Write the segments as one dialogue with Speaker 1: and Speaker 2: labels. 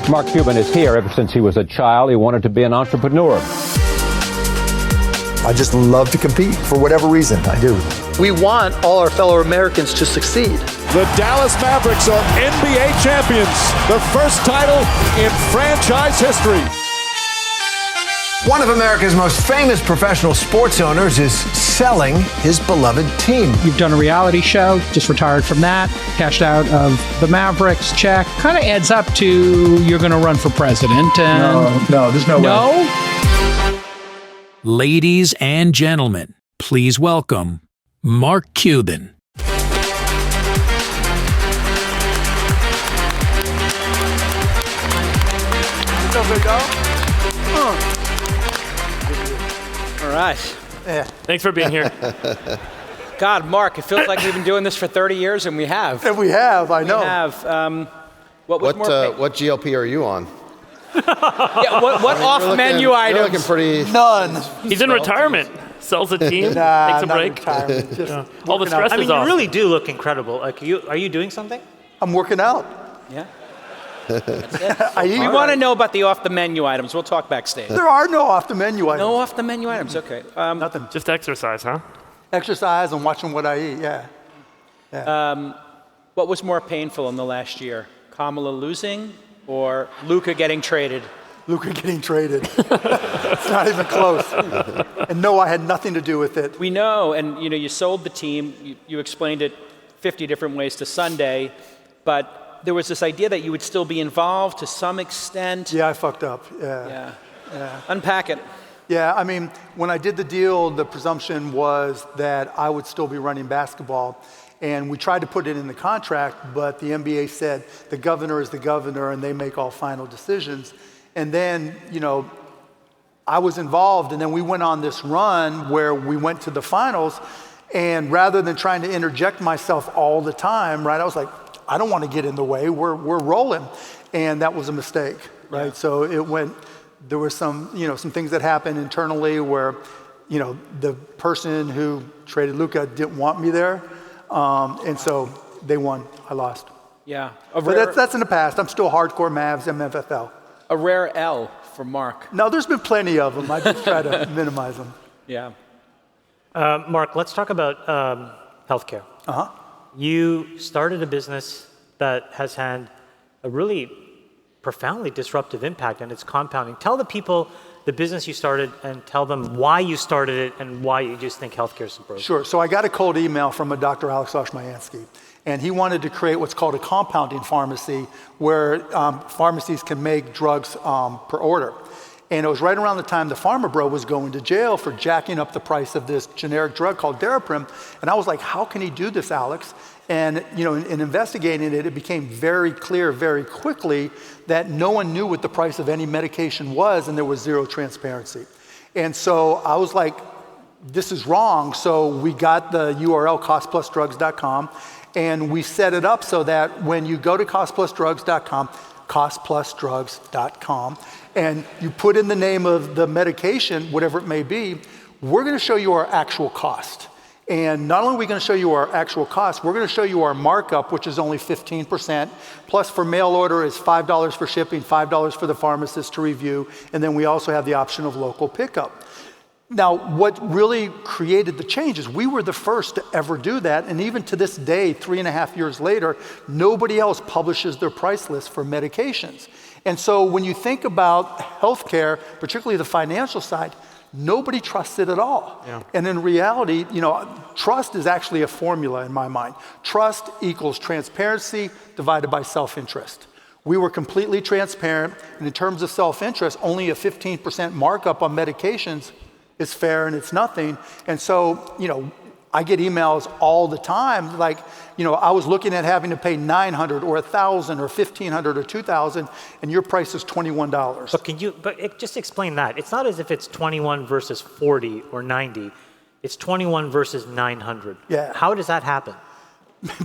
Speaker 1: Mark Cuban is here. Ever since he was a child, he wanted to be an entrepreneur.
Speaker 2: I just love to compete for whatever reason. I do.
Speaker 3: We want all our fellow Americans to succeed.
Speaker 4: The Dallas Mavericks are NBA champions, the first title in franchise history.
Speaker 5: One of America's most famous professional sports owners is selling his beloved team.
Speaker 6: You've done a reality show, just retired from that, cashed out of the Mavericks, check. Kind of adds up to you're going to run for president. And
Speaker 2: No, there's no way.
Speaker 6: No?
Speaker 7: Ladies and gentlemen, please welcome Mark Cuban.
Speaker 8: All right.
Speaker 3: Yeah.
Speaker 8: Thanks for being here. God, Mark, it feels like we've been doing this for 30 years, and we have.
Speaker 3: And we have, I know.
Speaker 8: We have. What
Speaker 9: GLP are you on?
Speaker 8: Yeah, what off-menu items?
Speaker 9: You're looking pretty...
Speaker 3: None.
Speaker 10: He's in retirement. Sells a team, takes a break. All the stress is off.
Speaker 11: You really do look incredible. Like, are you doing something?
Speaker 3: I'm working out.
Speaker 8: Yeah. We want to know about the off-the-menu items. We'll talk backstage.
Speaker 3: There are no off-the-menu items.
Speaker 8: No off-the-menu items, okay.
Speaker 3: Nothing.
Speaker 10: Just exercise, huh?
Speaker 3: Exercise and watching what I eat, yeah.
Speaker 8: What was more painful in the last year? Kamala losing or Luka getting traded?
Speaker 3: Luka getting traded. It's not even close. And no, I had nothing to do with it.
Speaker 8: We know, and you sold the team. You explained it 50 different ways to Sunday, but there was this idea that you would still be involved to some extent.
Speaker 3: Yeah, I fucked up. Yeah.
Speaker 8: Unpack it.
Speaker 3: Yeah, I mean, when I did the deal, the presumption was that I would still be running basketball. And we tried to put it in the contract, but the NBA said the governor is the governor and they make all final decisions. And then, I was involved, and then we went on this run where we went to the finals, and rather than trying to interject myself all the time, right, I was like, I don't want to get in the way, we're rolling. And that was a mistake, right? Yeah. So there were some things that happened internally where, the person who traded Luka didn't want me there. And so they won, I lost.
Speaker 8: Yeah.
Speaker 3: But that's in the past. I'm still hardcore Mavs, MFFL.
Speaker 8: A rare L for Mark.
Speaker 3: No, there's been plenty of them. I just try to minimize them.
Speaker 8: Yeah.
Speaker 11: Mark, let's talk about healthcare.
Speaker 3: Uh-huh.
Speaker 11: You started a business that has had a really profoundly disruptive impact, and it's compounding. Tell the people the business you started and tell them why you started it and why you just think healthcare is so broken.
Speaker 3: Sure. So I got a cold email from a Dr. Alex Oshmayansky, and he wanted to create what's called a compounding pharmacy where pharmacies can make drugs per order. And it was right around the time the pharma bro was going to jail for jacking up the price of this generic drug called Daraprim. And I was like, how can he do this, Alex? And in investigating it, it became very clear very quickly that no one knew what the price of any medication was, and there was zero transparency. And so I was like, this is wrong. So we got the URL costplusdrugs.com, and we set it up so that when you go to costplusdrugs.com, costplusdrugs.com, and you put in the name of the medication, whatever it may be, we're going to show you our actual cost. And not only are we going to show you our actual cost, we're going to show you our markup, which is only 15%. Plus for mail order is $5 for shipping, $5 for the pharmacist to review. And then we also have the option of local pickup. Now, what really created the change is we were the first to ever do that. And even to this day, 3.5 years later, nobody else publishes their price list for medications. And so when you think about healthcare, particularly the financial side, nobody trusts it at all. Yeah. And in reality, trust is actually a formula in my mind. Trust equals transparency divided by self-interest. We were completely transparent, and in terms of self-interest, only a 15% markup on medications is fair and it's nothing. And so, I get emails all the time, like, I was looking at having to pay $900 or $1,000 or $1,500 or $2,000, and your price is $21.
Speaker 11: But just explain that. It's not as if it's 21 versus 40 or 90. It's 21 versus 900.
Speaker 3: Yeah.
Speaker 11: How does that happen?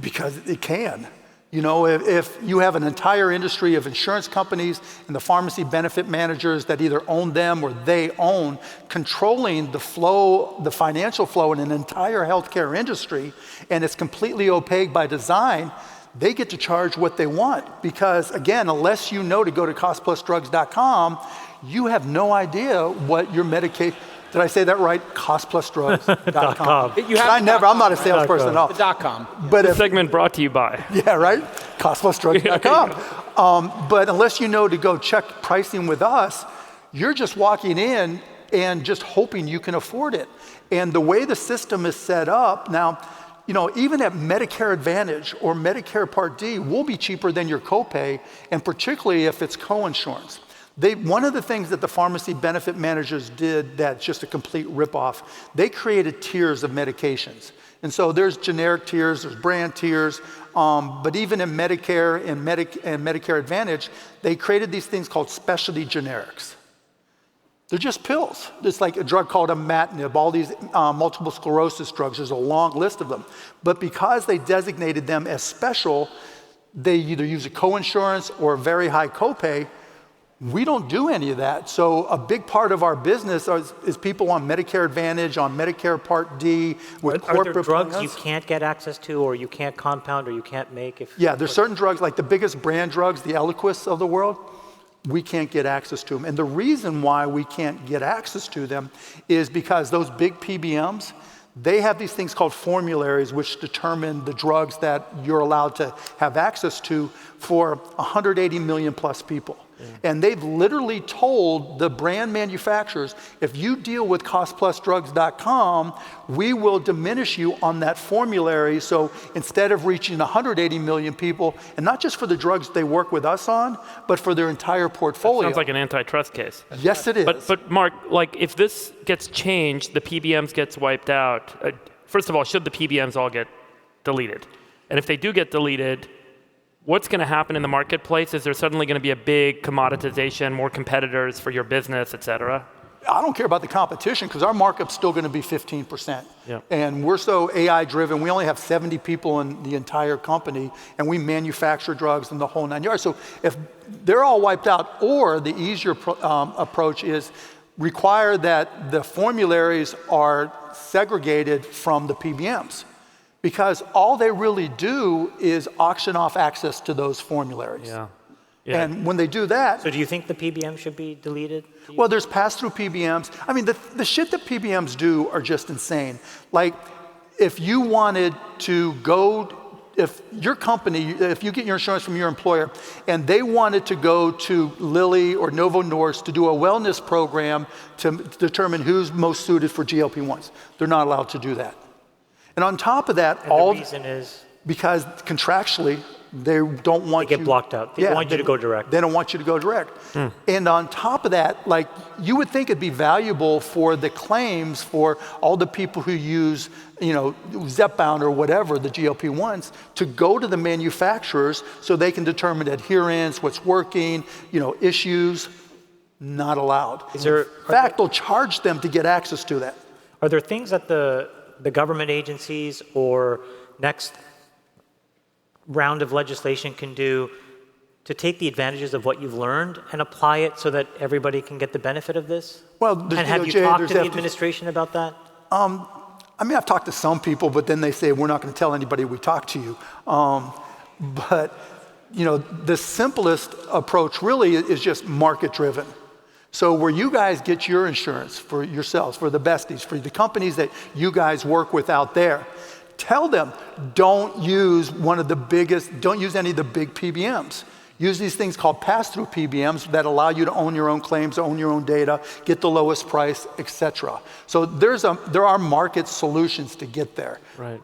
Speaker 3: Because it can. If you have an entire industry of insurance companies and the pharmacy benefit managers that either own them or they own, controlling the flow, the financial flow in an entire healthcare industry, and it's completely opaque by design, they get to charge what they want. Because again, unless you know to go to costplusdrugs.com, you have no idea what your medication, did I say that right? Costplusdrugs.com. I'm not a salesperson at all.
Speaker 8: The .com.
Speaker 3: But
Speaker 10: This segment brought to you by.
Speaker 3: Yeah, right? Costplusdrugs.com. But unless you know to go check pricing with us, you're just walking in and just hoping you can afford it. And the way the system is set up now, even at Medicare Advantage or Medicare Part D will be cheaper than your copay, and particularly if it's coinsurance. One of the things that the pharmacy benefit managers did that's just a complete ripoff, they created tiers of medications. And so there's generic tiers, there's brand tiers, but even in Medicare and Medicare Advantage, they created these things called specialty generics. They're just pills. It's like a drug called imatinib, all these multiple sclerosis drugs, there's a long list of them. But because they designated them as special, they either use a coinsurance or a very high copay. We don't do any of that. So a big part of our business is people on Medicare Advantage, on Medicare Part D, with corporate
Speaker 11: Are there drugs
Speaker 3: plans.
Speaker 11: you can't get access to, or you can't compound, or you can't make?
Speaker 3: Yeah, there's certain drugs, like the biggest brand drugs, the Eliquis of the world, we can't get access to them. And the reason why we can't get access to them is because those big PBMs, they have these things called formularies which determine the drugs that you're allowed to have access to for 180 million plus people. And they've literally told the brand manufacturers, if you deal with costplusdrugs.com, we will diminish you on that formulary. So instead of reaching 180 million people, and not just for the drugs they work with us on, but for their entire portfolio.
Speaker 10: That sounds like an antitrust case.
Speaker 3: Yes, it is.
Speaker 10: But Mark, if this gets changed, the PBMs gets wiped out. First of all, should the PBMs all get deleted? And if they do get deleted, what's going to happen in the marketplace? Is there suddenly going to be a big commoditization, more competitors for your business, et cetera?
Speaker 3: I don't care about the competition because our markup's still going to be 15%.
Speaker 10: Yeah.
Speaker 3: And we're so AI driven, we only have 70 people in the entire company, and we manufacture drugs in the whole 9 yards. So if they're all wiped out, or the easier approach is require that the formularies are segregated from the PBMs. Because all they really do is auction off access to those formularies.
Speaker 10: Yeah.
Speaker 3: And when they do that...
Speaker 11: So do you think the PBM should be deleted?
Speaker 3: Well, there's pass-through PBMs. I mean, the shit that PBMs do are just insane. Like, if you wanted to go... If your company, if you get your insurance from your employer, and they wanted to go to Lilly or Novo Nordisk to do a wellness program to determine who's most suited for GLP-1s, they're not allowed to do that. And on top of that,
Speaker 11: the reason is
Speaker 3: because contractually they don't want
Speaker 11: you get blocked out. They want you to go direct.
Speaker 3: They don't want you to go direct. And on top of that, you would think it'd be valuable for the claims for all the people who use, Zepbound or whatever, the GLP-1s, to go to the manufacturers so they can determine adherence, what's working, issues. Not allowed. In fact, they'll charge them to get access to that.
Speaker 11: Are there things that the government agencies or next round of legislation can do to take the advantages of what you've learned and apply it so that everybody can get the benefit of this?
Speaker 3: Well,
Speaker 11: and have you talked to the administration about that?
Speaker 3: I've talked to some people, but then they say, we're not going to tell anybody we talked to you. But the simplest approach really is just market-driven. So where you guys get your insurance for yourselves, for the besties, for the companies that you guys work with out there, tell them, don't use any of the big PBMs. Use these things called pass-through PBMs that allow you to own your own claims, own your own data, get the lowest price, etc. So there are market solutions to get there.
Speaker 10: Right.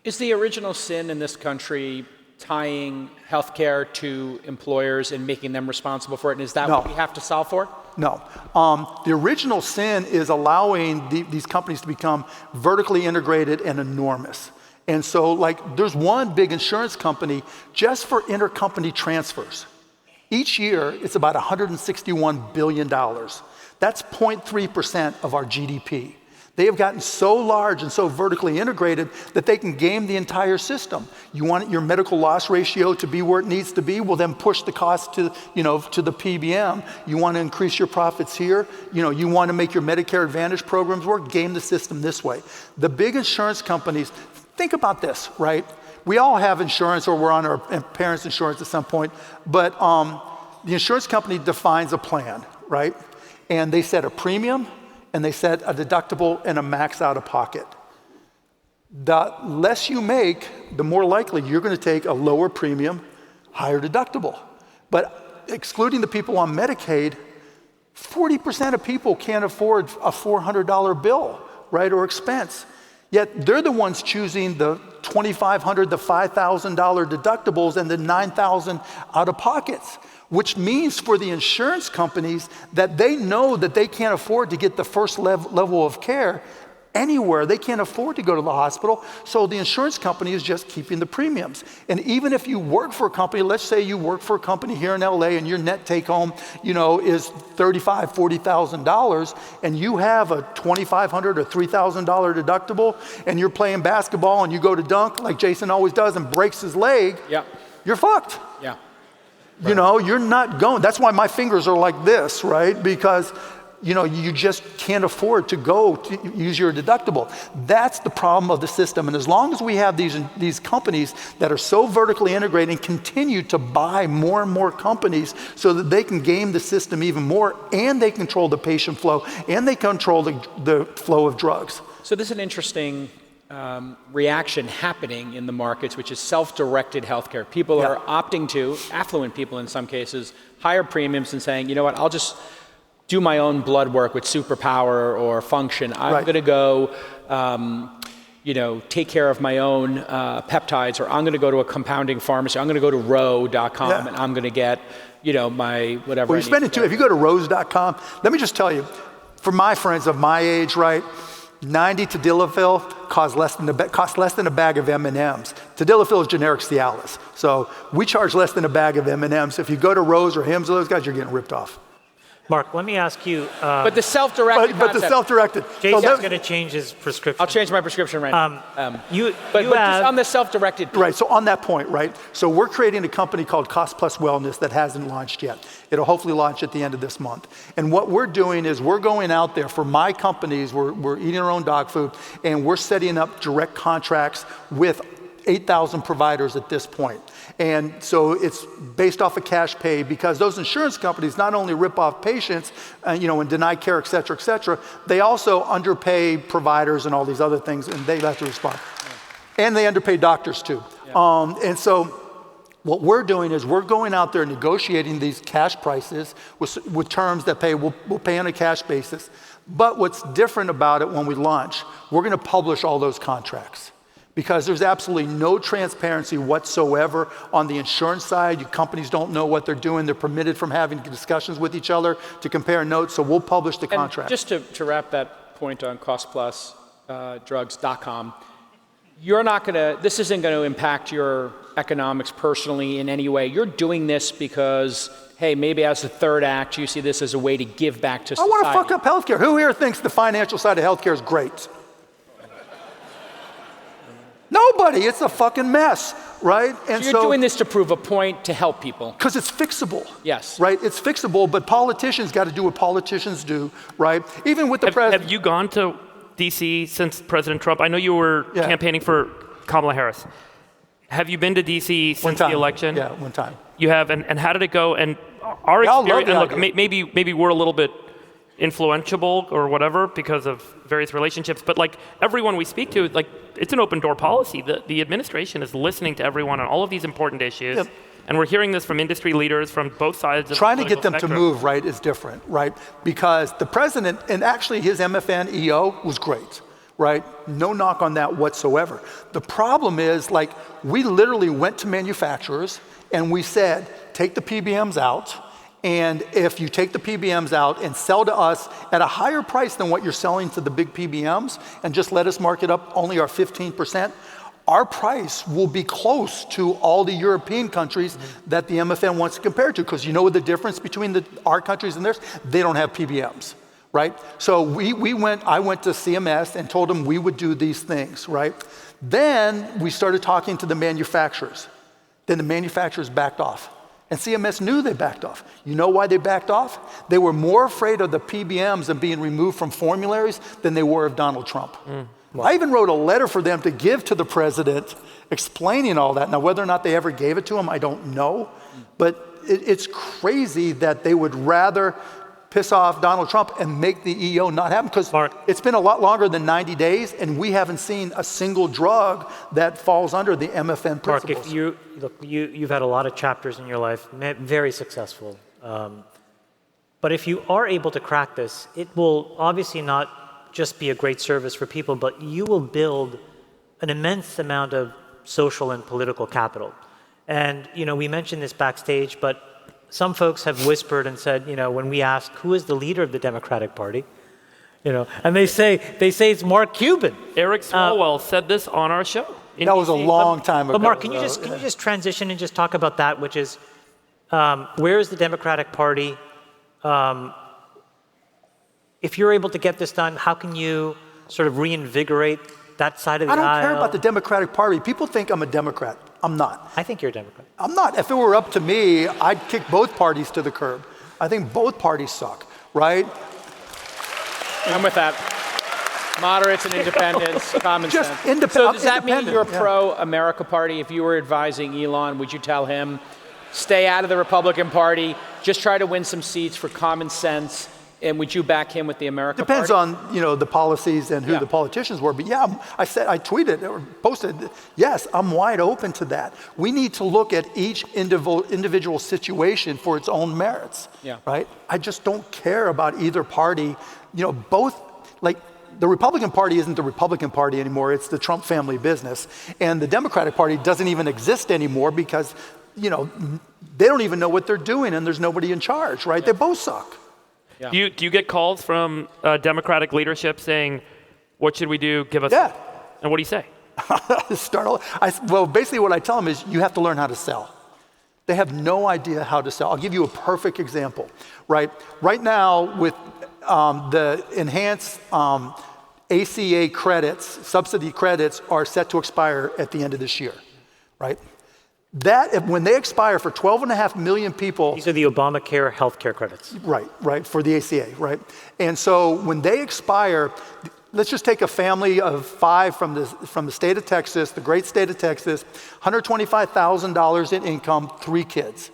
Speaker 8: Is the original sin in this country tying healthcare to employers and making them responsible for it? And is that what we have to solve for?
Speaker 3: No. The original sin is allowing these companies to become vertically integrated and enormous. And so, there's one big insurance company just for intercompany transfers. Each year, it's about $161 billion. That's 0.3% of our GDP. They have gotten so large and so vertically integrated that they can game the entire system. You want your medical loss ratio to be where it needs to be, well then push the cost to the PBM. You want to increase your profits here, you want to make your Medicare Advantage programs work, game the system this way. The big insurance companies, think about this, right? we all have insurance or we're on our parents' insurance at some point, but the insurance company defines a plan, right? And they set a premium and they set a deductible and a max out of pocket. The less you make, the more likely you're going to take a lower premium, higher deductible. But excluding the people on Medicaid, 40% of people can't afford a $400 bill, right, or expense. Yet they're the ones choosing the $2,500, the $5,000 deductibles and the $9,000 out of pockets, which means for the insurance companies that they know that they can't afford to get the first level of care anywhere. They can't afford to go to the hospital, so the insurance company is just keeping the premiums. And even if you work for a company, let's say you work for a company here in LA and your net take home, is $35,000, $40,000, and you have a $2,500 or $3,000 deductible, and you're playing basketball and you go to dunk like Jason always does and breaks his leg, you're fucked.
Speaker 8: Yeah.
Speaker 3: Right. You're not going. That's why my fingers are like this, right? Because you just can't afford to go to use your deductible. That's the problem of the system. And as long as we have these companies that are so vertically integrated and continue to buy more and more companies so that they can game the system even more, and they control the patient flow, and they control the flow of drugs.
Speaker 8: So there's an interesting reaction happening in the markets, which is self-directed healthcare. People are opting to, affluent people in some cases, higher premiums and saying, you know what, I'll just do my own blood work with Superpower or Function. I'm going to go, take care of my own peptides, or I'm going to go to a compounding pharmacy. I'm going to go to Ro.com and I'm going to get, my whatever.
Speaker 3: Well, you're spending if you go to Rose.com, let me just tell you, for my friends of my age, right, 90 Tadalafil costs less than a bag of M&Ms. Tadalafil is generic Cialis. So we charge less than a bag of M&Ms. If you go to Rose or Hims or those guys, you're getting ripped off.
Speaker 11: Mark, let me ask you.
Speaker 8: But the self-directed
Speaker 3: But the self-directed.
Speaker 11: Jason's going to change his prescription.
Speaker 8: I'll change my prescription right now.
Speaker 11: But
Speaker 8: just on the self-directed piece.
Speaker 3: Right, so on that point, right? So we're creating a company called Cost Plus Wellness that hasn't launched yet. It'll hopefully launch at the end of this month. And what we're doing is we're going out there for my companies, we're eating our own dog food, and we're setting up direct contracts with 8,000 providers at this point. And so it's based off of cash pay, because those insurance companies not only rip off patients, and deny care, et cetera, they also underpay providers and all these other things, and they have to respond. Yeah. And they underpay doctors too. Yeah. And so what we're doing is we're going out there negotiating these cash prices with terms that we'll pay on a cash basis. But what's different about it when we launch, we're going to publish all those contracts. Because there's absolutely no transparency whatsoever on the insurance side. Companies don't know what they're doing. They're permitted from having discussions with each other to compare notes, so we'll publish the contract.
Speaker 8: Just to wrap that point on costplusdrugs.com, this isn't going to impact your economics personally in any way. You're doing this because, hey, maybe as a third act, you see this as a way to give back to society.
Speaker 3: I want to fuck up healthcare. Who here thinks the financial side of healthcare is great? Nobody. It's a fucking mess, right?
Speaker 8: And so you're doing this to prove a point to help people.
Speaker 3: Because it's fixable.
Speaker 8: Yes.
Speaker 3: Right? It's fixable, but politicians got to do what politicians do, right? Even with the president.
Speaker 10: Have you gone to D.C. since President Trump? I know you were campaigning for Kamala Harris. Have you been to D.C. since the election?
Speaker 3: Yeah, one time.
Speaker 10: You have, and how did it go? And our experience, and look, maybe we're a little bit influential or whatever because of various relationships, but like everyone we speak to, like it's an open door policy. The administration is listening to everyone on all of these important issues. Yep. And we're hearing this from industry leaders from both sides of
Speaker 3: trying to get them
Speaker 10: spectrum.
Speaker 3: to move, right, is different, right? Because the president, and actually his MFN EO was great, right? No knock on that whatsoever. The problem is, like, we literally went to manufacturers and we said, take the PBMs out. And if you take the PBMs out and sell to us at a higher price than what you're selling to the big PBMs, and just let us mark it up only our 15%, our price will be close to all the European countries that the MFN wants to compare to. Because you know what the difference between our countries and theirs? They don't have PBMs, right? So I went to CMS and told them we would do these things, right? Then we started talking to the manufacturers. Then the manufacturers backed off. And CMS knew they backed off. You know why they backed off? They were more afraid of the PBMs and being removed from formularies than they were of Donald Trump. I even wrote a letter for them to give to the president explaining all that. Now, whether or not they ever gave it to him, I don't know. But it's crazy that they would rather piss off Donald Trump and make the EO not happen, because it's been a lot longer than 90 days, and we haven't seen a single drug that falls under the MFN principles.
Speaker 11: Mark, you've had a lot of chapters in your life, very successful. But if you are able to crack this, it will obviously not just be a great service for people, but you will build an immense amount of social and political capital. And, we mentioned this backstage, but some folks have whispered and said, when we ask who is the leader of the Democratic Party, and they say it's Mark Cuban.
Speaker 10: Eric Swalwell said this on our show.
Speaker 3: That was a long time ago.
Speaker 11: But Mark, can you just transition and just talk about that, which is, where is the Democratic Party? If you're able to get this done, how can you sort of reinvigorate that side of the aisle?
Speaker 3: I don't care about the Democratic Party. People think I'm a Democrat. I'm not.
Speaker 11: I think you're a Democrat.
Speaker 3: I'm not. If it were up to me, I'd kick both parties to the curb. I think both parties suck, right?
Speaker 8: I'm with that. Moderates and independents, common
Speaker 3: Just
Speaker 8: sense. So does that mean you're a pro-America party? If you were advising Elon, would you tell him, stay out of the Republican Party, just try to win some seats for common sense, and would you back him with the America
Speaker 3: Depends
Speaker 8: Party?
Speaker 3: on, the policies and who the politicians were. But yeah, I tweeted or posted, yes, I'm wide open to that. We need to look at each individual situation for its own merits, right? I just don't care about either party. Both, like, the Republican Party isn't the Republican Party anymore. It's the Trump family business. And the Democratic Party doesn't even exist anymore because, they don't even know what they're doing and there's nobody in charge, right? They both suck.
Speaker 10: Yeah. Do you get calls from Democratic leadership saying, what should we do? Give us.
Speaker 3: Yeah.
Speaker 10: And what do you say?
Speaker 3: Well, basically what I tell them is you have to learn how to sell. They have no idea how to sell. I'll give you a perfect example, right? Right now with the enhanced ACA credits, subsidy credits are set to expire at the end of this year, right? When they expire for 12.5 million people.
Speaker 11: These are the Obamacare healthcare credits.
Speaker 3: Right, for the ACA, right? And so when they expire, let's just take a family of 5 from the state of Texas, the great state of Texas, $125,000 in income, 3 kids.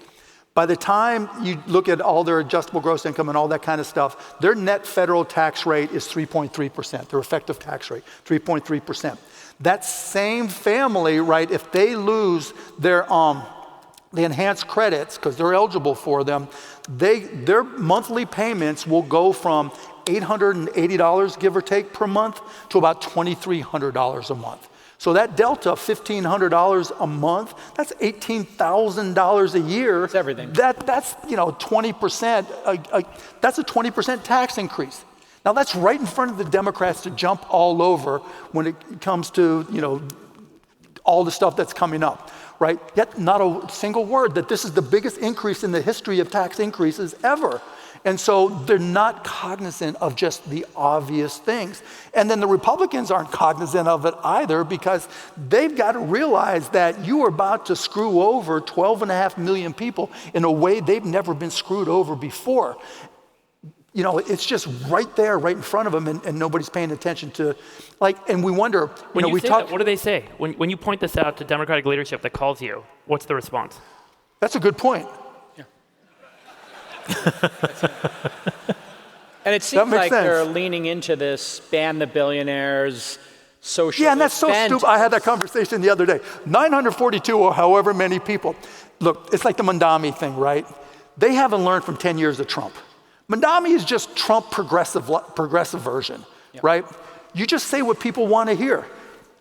Speaker 3: By the time you look at all their adjustable gross income and all that kind of stuff, their net federal tax rate is 3.3%, their effective tax rate, 3.3%. That same family, right, if they lose their the enhanced credits, because they're eligible for them, their monthly payments will go from $880, give or take, per month to about $2,300 a month. So that delta, $1,500 a month, that's $18,000 a year.
Speaker 8: That's everything.
Speaker 3: That's 20%. That's a 20% tax increase. Now that's right in front of the Democrats to jump all over when it comes to all the stuff that's coming up, right? Yet not a single word that this is the biggest increase in the history of tax increases ever. And so they're not cognizant of just the obvious things. And then the Republicans aren't cognizant of it either, because they've got to realize that you are about to screw over 12.5 million people in a way they've never been screwed over before. It's just right there, right in front of them, and nobody's paying attention to, and we wonder,
Speaker 10: when you say that, what do they say? When you point this out to Democratic leadership that calls you, what's the response?
Speaker 3: That's a good point.
Speaker 8: And it seems like they're leaning into this, ban the billionaires, social.
Speaker 3: Yeah, and that's so stupid. I had that conversation the other day. 942 or however many people. Look, it's like the Mamdani thing, right? They haven't learned from 10 years of Trump. Mamdani is just Trump progressive version, right? You just say what people want to hear.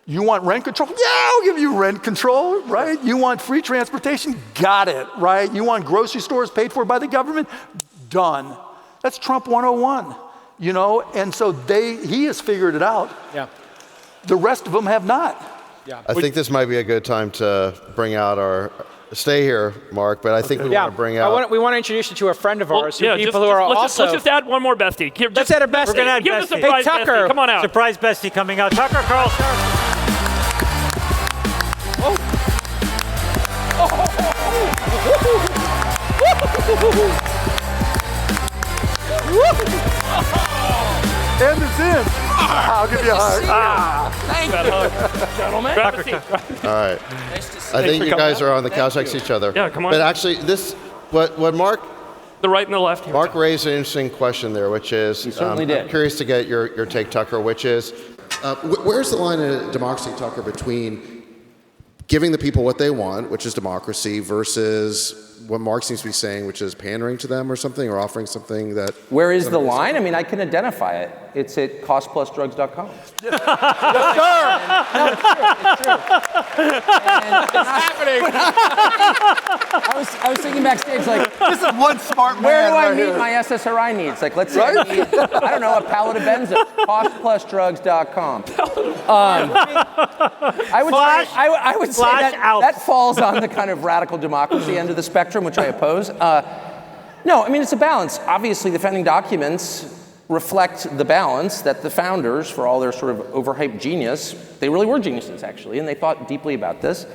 Speaker 3: You want rent control? Yeah, I'll give you rent control, right? You want free transportation? Got it, right? You want grocery stores paid for by the government? Done. That's Trump 101, And so he has figured it out.
Speaker 8: Yeah.
Speaker 3: The rest of them have not.
Speaker 9: Yeah. I think this might be a good time to bring out our. Stay here, Mark, but I think we want to bring out.
Speaker 8: We want to introduce you to a friend of ours. Let's
Speaker 10: just add one more bestie.
Speaker 8: Let's add a bestie.
Speaker 11: We're going to add
Speaker 10: Give
Speaker 11: bestie.
Speaker 10: us a surprise
Speaker 11: Tucker,
Speaker 10: bestie. Come on out.
Speaker 11: Surprise bestie coming out. Tucker Carlson.
Speaker 3: And it's in. I'll give you a hug.
Speaker 12: Thank you, gentlemen.
Speaker 10: Grab a seat.
Speaker 9: All right.
Speaker 12: Nice to see
Speaker 9: I think you guys are on the couch
Speaker 12: Thank
Speaker 9: next
Speaker 12: you.
Speaker 9: to each other.
Speaker 10: Yeah, come on.
Speaker 9: But actually, what Mark
Speaker 10: The right and the left. Here.
Speaker 9: Mark raised an interesting question there, which is,
Speaker 1: certainly did.
Speaker 9: I'm curious to get your take, Tucker, which is,
Speaker 13: Where's the line in democracy, Tucker, between giving the people what they want, which is democracy, versus what Mark seems to be saying, which is pandering to them or something, or offering something that...
Speaker 14: Where is the line? I mean, I can identify it. It's at costplusdrugs.com.
Speaker 3: Yes, sir.
Speaker 14: No, it's true.
Speaker 12: It's happening.
Speaker 14: I was thinking backstage, like,
Speaker 3: This is one smart man.
Speaker 14: where do I
Speaker 3: right
Speaker 14: meet
Speaker 3: here.
Speaker 14: my SSRI needs? Like, let's say I need, I don't know, a pallet of benzo. Costplusdrugs.com. I would say that falls on the kind of radical democracy end of the spectrum, which I oppose. No, I mean, it's a balance. Obviously, the founding documents reflect the balance that the founders, for all their sort of overhyped genius, they really were geniuses, actually, and they thought deeply about this.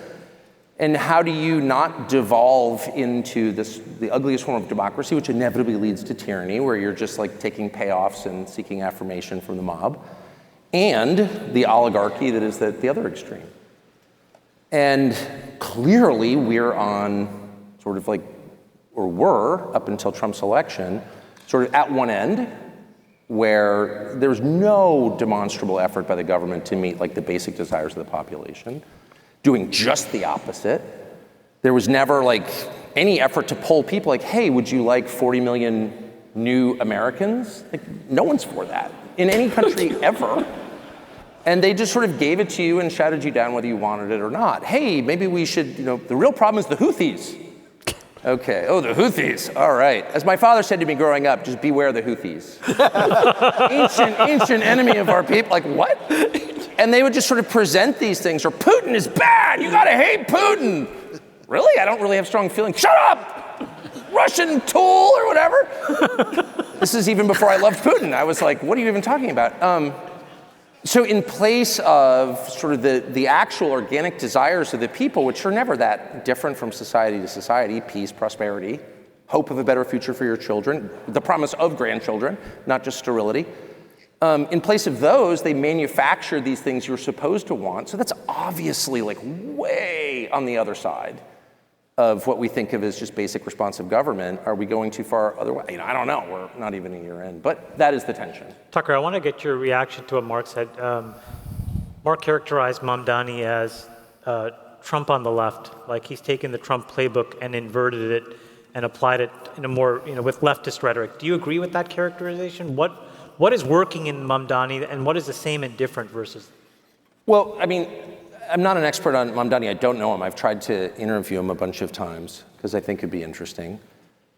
Speaker 14: And how do you not devolve into the ugliest form of democracy, which inevitably leads to tyranny, where you're just like taking payoffs and seeking affirmation from the mob, and the oligarchy that is the other extreme. And clearly we're on sort of like, or were up until Trump's election, sort of at one end, where there's no demonstrable effort by the government to meet like the basic desires of the population, doing just the opposite. There was never like any effort to poll people like, hey, would you like 40 million new Americans? Like, no one's for that in any country ever. And they just sort of gave it to you and shouted you down whether you wanted it or not. Hey, maybe we should, the real problem is the Houthis. Okay, oh, the Houthis, all right. As my father said to me growing up, just beware the Houthis. ancient enemy of our people, like what? And they would just sort of present these things, or Putin is bad, you gotta hate Putin. Really? I don't really have strong feelings. Shut up! Russian tool or whatever. This is even before I loved Putin. I was like, what are you even talking about? So in place of sort of the actual organic desires of the people, which are never that different from society to society, peace, prosperity, hope of a better future for your children, the promise of grandchildren, not just sterility. In place of those, they manufacture these things you're supposed to want. So that's obviously like way on the other side of what we think of as just basic responsive government. Are we going too far otherwise? I don't know. We're not even a year in, but that is the tension.
Speaker 11: Tucker, I want to get your reaction to what Mark said. Mark characterized Mamdani as Trump on the left, like he's taken the Trump playbook and inverted it and applied it in a more, with leftist rhetoric. Do you agree with that characterization? What is working in Mamdani and what is the same and different versus?
Speaker 14: Well, I mean, I'm not an expert on Mamdani. I don't know him. I've tried to interview him a bunch of times because I think it'd be interesting.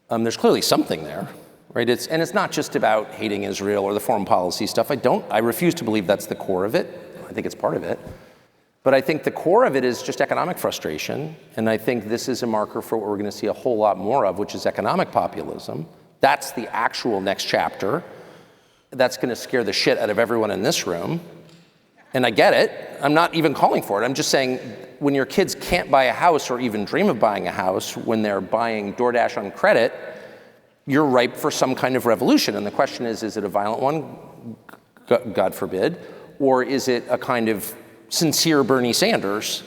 Speaker 14: There's clearly something there, right? And it's not just about hating Israel or the foreign policy stuff. I refuse to believe that's the core of it. I think it's part of it. But I think the core of it is just economic frustration. And I think this is a marker for what we're going to see a whole lot more of, which is economic populism. That's the actual next chapter. That's going to scare the shit out of everyone in this room. And I get it. I'm not even calling for it. I'm just saying when your kids can't buy a house or even dream of buying a house, when they're buying DoorDash on credit, you're ripe for some kind of revolution. And the question is it a violent one? God forbid. Or is it a kind of sincere Bernie Sanders?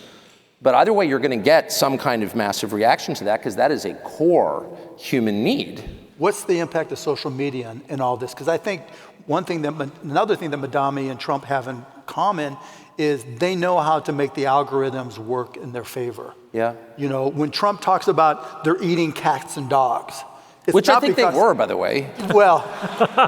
Speaker 14: But either way, you're going to get some kind of massive reaction to that because that is a core human need.
Speaker 3: What's the impact of social media in all this? Because I think another thing that Mamdani and Trump have in common is they know how to make the algorithms work in their favor.
Speaker 14: Yeah.
Speaker 3: When Trump talks about they're eating cats and dogs.
Speaker 14: Which I think they were, by the way.
Speaker 3: Well,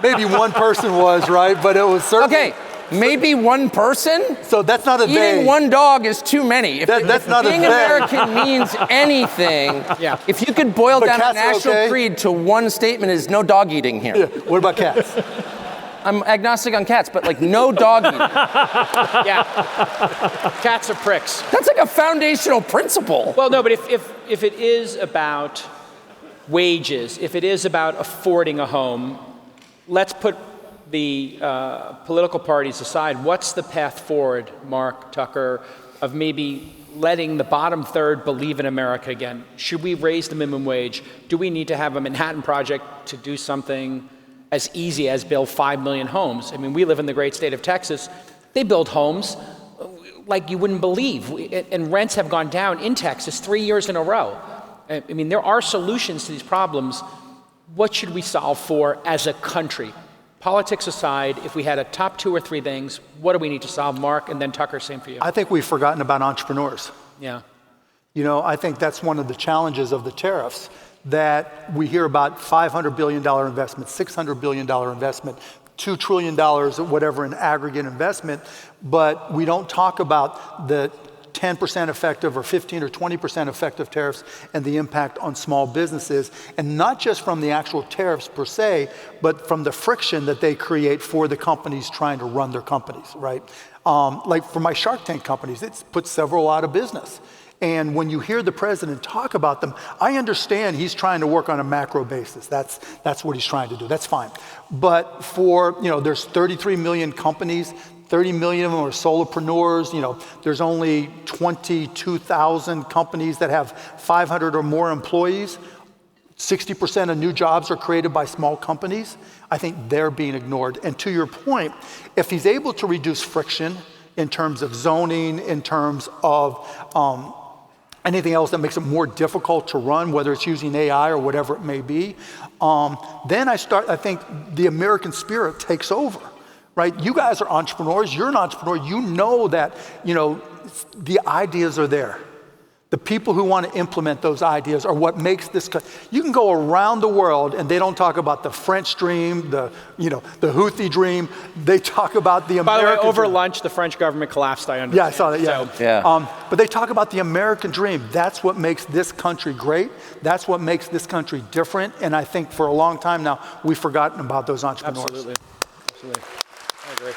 Speaker 3: maybe one person was, right? But it was certainly...
Speaker 14: Okay, maybe one person?
Speaker 3: So that's not a they.
Speaker 14: Eating one dog is too many. If
Speaker 3: that's not
Speaker 14: being
Speaker 3: a they.
Speaker 14: American means anything, if you could boil down a national creed to one statement is no dog eating here.
Speaker 3: Yeah. What about cats?
Speaker 14: I'm agnostic on cats, but like no dog eating.
Speaker 8: Yeah, cats are pricks.
Speaker 14: That's like a foundational principle.
Speaker 8: Well, no, but if it is about wages, if it is about affording a home, let's put the political parties aside. What's the path forward, Mark, Tucker, of maybe letting the bottom third believe in America again? Should we raise the minimum wage? Do we need to have a Manhattan Project to do something as easy as build 5 million homes. I mean, we live in the great state of Texas. They build homes like you wouldn't believe. And rents have gone down in Texas 3 years in a row. I mean, there are solutions to these problems. What should we solve for as a country? Politics aside, if we had a top 2 or 3 things, what do we need to solve, Mark? And then Tucker, same for you.
Speaker 3: I think we've forgotten about entrepreneurs.
Speaker 8: Yeah.
Speaker 3: You know, I think that's one of the challenges of the tariffs, that we hear about $500 billion investment, $600 billion investment, $2 trillion, whatever, in aggregate investment, but we don't talk about the 10% effective or 15 or 20% effective tariffs and the impact on small businesses, and not just from the actual tariffs per se, but from the friction that they create for the companies trying to run their companies, right? Like for my Shark Tank companies, it's put several out of business. And when you hear the president talk about them, I understand he's trying to work on a macro basis. that's what he's trying to do. That's fine. But for, you know, there's 33 million companies, 30 million of them are solopreneurs. You know, there's only 22,000 companies that have 500 or more employees. 60% of new jobs are created by small companies. I think they're being ignored. And to your point, if he's able to reduce friction in terms of zoning, in terms of anything else that makes it more difficult to run, whether it's using AI or whatever it may be, then I think the American spirit takes over. Right? You guys are entrepreneurs. You're an entrepreneur. You know that, you know, the ideas are there. The people who want to implement those ideas are what makes this. You can go around the world and they don't talk about the French dream, the Houthi dream. They talk about the American dream.
Speaker 8: By the way, over lunch, the French government collapsed, I understand.
Speaker 3: Yeah, I saw that, yeah.
Speaker 8: So,
Speaker 3: yeah. But they talk about the American dream. That's what makes this country great. That's what makes this country different. And I think for a long time now, we've forgotten about those entrepreneurs.
Speaker 8: Absolutely. I agree.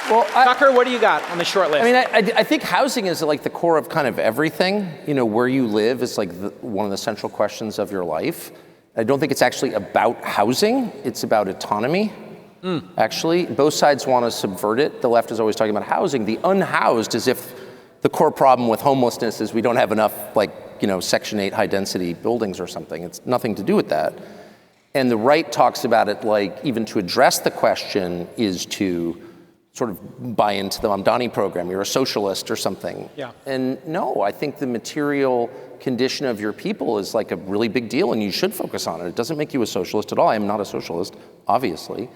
Speaker 8: Well, Tucker, what do you got on the short list?
Speaker 14: I mean, I think housing is like the core of kind of everything. You know, where you live is like one of the central questions of your life. I don't think it's actually about housing. It's about autonomy. Actually, both sides want to subvert it. The left is always talking about housing. The unhoused, as if the core problem with homelessness is we don't have enough, like, you know, Section 8 high density buildings or something. It's nothing to do with that. And the right talks about it like even to address the question is to sort of buy into the Mamdani program. You're a socialist or something.
Speaker 8: Yeah.
Speaker 14: And no, I think the material condition of your people is like a really big deal and you should focus on it. It doesn't make you a socialist at all. I am not a socialist, obviously.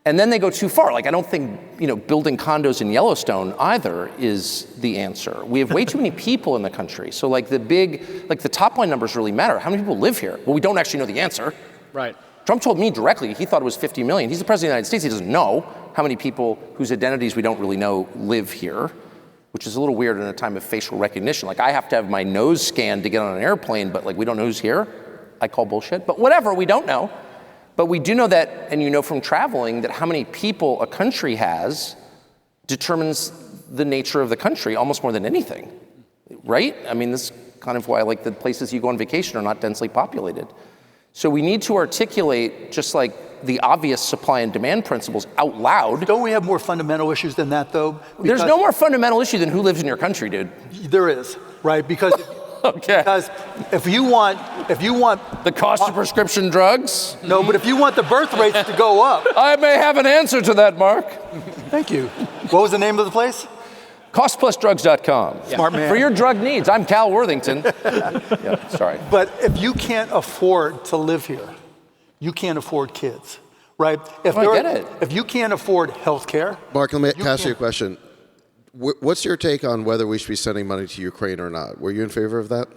Speaker 14: And then they go too far. Like, I don't think, you know, building condos in Yellowstone either is the answer. We have way too many people in the country. So like the top line numbers really matter. How many people live here? Well, we don't actually know the answer.
Speaker 8: Right.
Speaker 14: Trump told me directly he thought it was 50 million. He's the president of the United States. He doesn't know how many people whose identities we don't really know live here, which is a little weird in a time of facial recognition. Like, I have to have my nose scanned to get on an airplane, but like, we don't know who's here. I call bullshit, but whatever, we don't know. But we do know that, and you know from traveling, that how many people a country has determines the nature of the country almost more than anything, right? I mean, this is kind of why like the places you go on vacation are not densely populated. So we need to articulate just like the obvious supply and demand principles out loud.
Speaker 3: Don't we have more fundamental issues than that, though?
Speaker 14: There's no more fundamental issue than who lives in your country, dude.
Speaker 3: There is, right? Because
Speaker 14: okay.
Speaker 3: Because if you want
Speaker 14: the cost of prescription drugs.
Speaker 3: No, but if you want the birth rates to go up,
Speaker 14: I may have an answer to that, Mark.
Speaker 3: Thank you. What was the name of the place?
Speaker 14: Costplusdrugs.com.
Speaker 3: Smart man.
Speaker 14: For your drug needs. I'm Cal Worthington. Yeah, sorry.
Speaker 3: But if you can't afford to live here, you can't afford kids, right?
Speaker 14: I get it.
Speaker 3: If you can't afford health care.
Speaker 13: Mark, let me ask you a question. What's your take on whether we should be sending money to Ukraine or not? Were you in favor of that?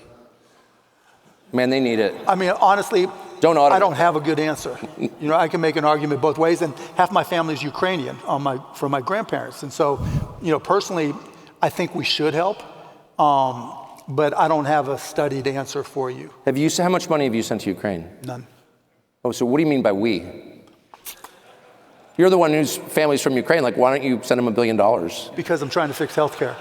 Speaker 14: Man, they need it.
Speaker 3: I mean, honestly,
Speaker 14: I
Speaker 3: don't have a good answer. You know, I can make an argument both ways, and half my family's Ukrainian from my grandparents. And so, you know, personally, I think we should help, but I don't have a studied answer for you.
Speaker 14: How much money have you sent to Ukraine?
Speaker 3: None.
Speaker 14: Oh, so what do you mean by we? You're the one whose family's from Ukraine. Like, why don't you send them $1 billion?
Speaker 3: Because I'm trying to fix health care.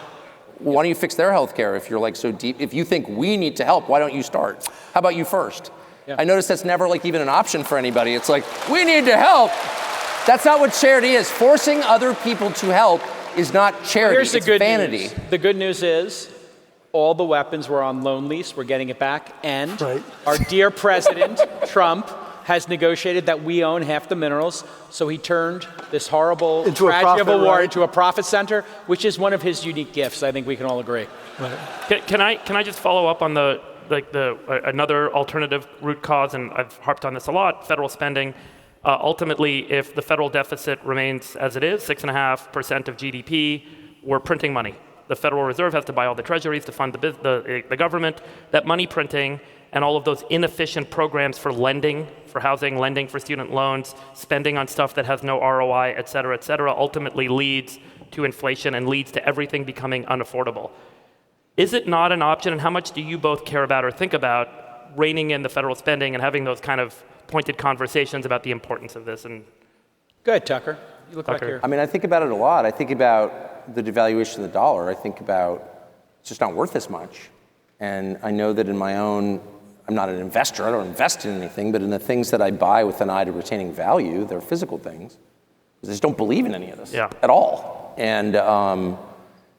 Speaker 14: Well, why don't you fix their health care if you're like so deep? If you think we need to help, why don't you start? How about you first? Yeah. I notice that's never like even an option for anybody. It's like, we need to help. That's not what charity is. Forcing other people to help is not charity.
Speaker 8: Here's the good
Speaker 14: vanity.
Speaker 8: News. The good news is all the weapons were on loan lease. We're getting it back. And our dear President Trump has negotiated that we own half the minerals, so he turned this horrible
Speaker 3: Into a
Speaker 8: tragedy of a
Speaker 3: profit,
Speaker 8: war
Speaker 3: right?
Speaker 8: into a profit center, which is one of his unique gifts. I think we can all agree.
Speaker 10: Can I just follow up on another alternative root cause, and I've harped on this a lot, federal spending. Ultimately, if the federal deficit remains as it is, 6.5% of GDP, we're printing money. The Federal Reserve has to buy all the treasuries to fund the government. That money printing and all of those inefficient programs for lending, for housing, lending for student loans, spending on stuff that has no ROI, et cetera, ultimately leads to inflation and leads to everything becoming unaffordable. Is it not an option, and how much do you both care about or think about reining in the federal spending and having those kind of pointed conversations about the importance of this? And
Speaker 8: go ahead, Tucker. You look like you're...
Speaker 14: I mean, I think about it a lot. I think about the devaluation of the dollar. I think about it's just not worth as much. And I know that in my own, I'm not an investor. I don't invest in anything, but in the things that I buy with an eye to retaining value, they're physical things. I just don't believe in any of this at all. And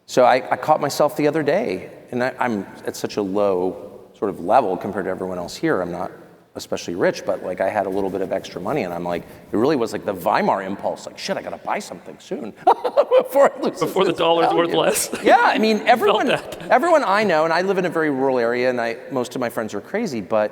Speaker 14: so I caught myself the other day, and I'm at such a low sort of level compared to everyone else here. I'm not especially rich, but like I had a little bit of extra money, and I'm like, it really was like the Weimar impulse, like, shit, I gotta buy something soon before I lose
Speaker 10: before the dollar's worth less.
Speaker 14: Yeah, I mean, everyone I know, and I live in a very rural area, and most of my friends are crazy, but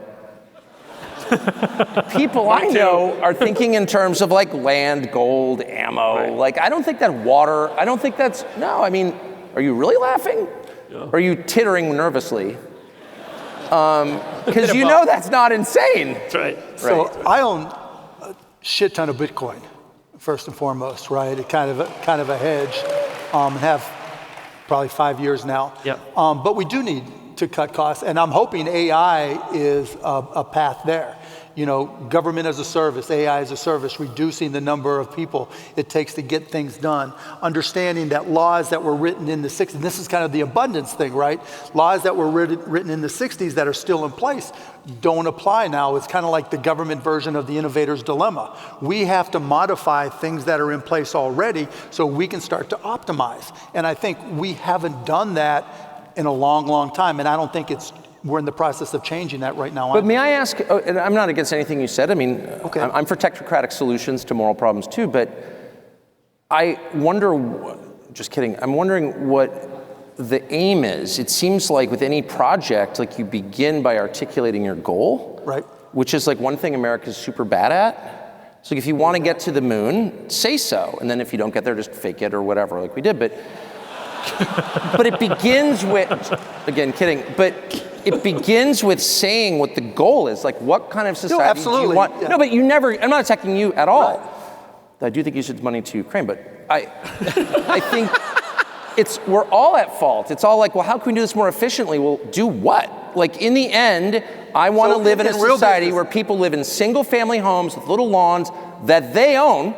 Speaker 14: people I know are thinking in terms of like land, gold, ammo. Right. Like, I don't think that water, I don't think that's, no, I mean, are you really laughing? Yeah. Or are you tittering nervously? Because you know that's not insane.
Speaker 10: That's right.
Speaker 3: So I own a shit ton of Bitcoin, first and foremost, right? It kind of a hedge, and have probably 5 years now.
Speaker 10: Yep.
Speaker 3: But we do need to cut costs, and I'm hoping AI is a path there. You know, government as a service, AI as a service, reducing the number of people it takes to get things done. Understanding that laws that were written in the 60s, and this is kind of the abundance thing, right? Laws that were written in the 60s that are still in place don't apply now. It's kind of like the government version of the innovator's dilemma. We have to modify things that are in place already so we can start to optimize. And I think we haven't done that in a long, long time. And I don't think we're in the process of changing that right now.
Speaker 14: But may I ask, and I'm not against anything you said. I mean, okay. I'm for technocratic solutions to moral problems too, but I wonder, just kidding, I'm wondering what the aim is. It seems like with any project, like you begin by articulating your goal,
Speaker 3: right? Which
Speaker 14: is like one thing America's super bad at. So if you want to get to the moon, say so. And then if you don't get there, just fake it or whatever, like we did. But it begins with, again, kidding, but it begins with saying what the goal is. Like, what kind of society do you want? Yeah. No, but you never, I'm not attacking you at all. Right. I do think you should money to Ukraine, but I think we're all at fault. It's all like, well, how can we do this more efficiently? Well, do what? Like, in the end, I want to live in a society where people live in single family homes with little lawns that they own,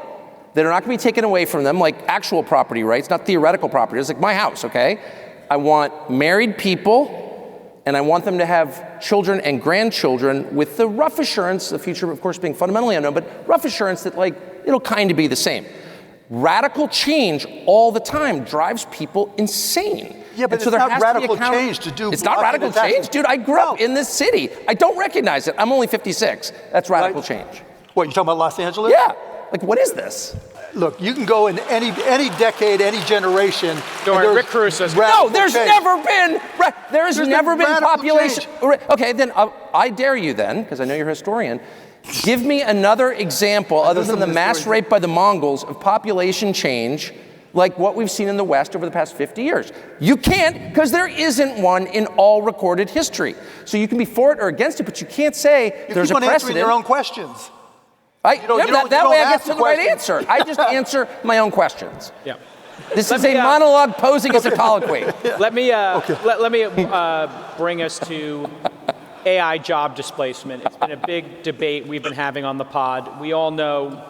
Speaker 14: that are not going to be taken away from them, like actual property rights, not theoretical property. It's like my house, okay? I want married people, and I want them to have children and grandchildren with the rough assurance, the future, of course, being fundamentally unknown, but rough assurance that, like, it'll kind of be the same. Radical change all the time drives people insane.
Speaker 3: Yeah, but it's not radical change to do.
Speaker 14: It's not radical change, dude. I grew up in this city. I don't recognize it. I'm only 56. That's radical change.
Speaker 3: What, you talking about Los Angeles?
Speaker 14: Yeah. Like, what is this?
Speaker 3: Look, you can go in any decade, any generation.
Speaker 8: Rick Caruso says
Speaker 14: there's never been population. Okay, then I dare you then, because I know you're a historian. Give me another example other than the mass rape by the Mongols of population change like what we've seen in the West over the past 50 years. You can't, because there isn't one in all recorded history. So you can be for it or against it, but you can't say there's a precedent.
Speaker 3: You keep on answering your own questions.
Speaker 14: That way I get to the right answer. I just answer my own questions.
Speaker 8: Yeah.
Speaker 14: This is a monologue posing as a colloquy.
Speaker 8: Let me bring us to AI job displacement. It's been a big debate we've been having on the pod. We all know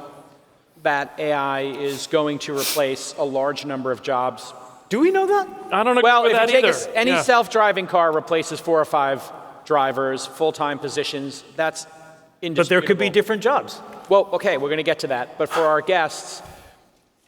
Speaker 8: that AI is going to replace a large number of jobs.
Speaker 3: Do we know that?
Speaker 10: I don't agree with that either.
Speaker 8: Well, if any self-driving car replaces 4 or 5 drivers, full-time positions, that's indisputable.
Speaker 11: But there could be different jobs.
Speaker 8: Well, okay, we're going to get to that. But for our guests,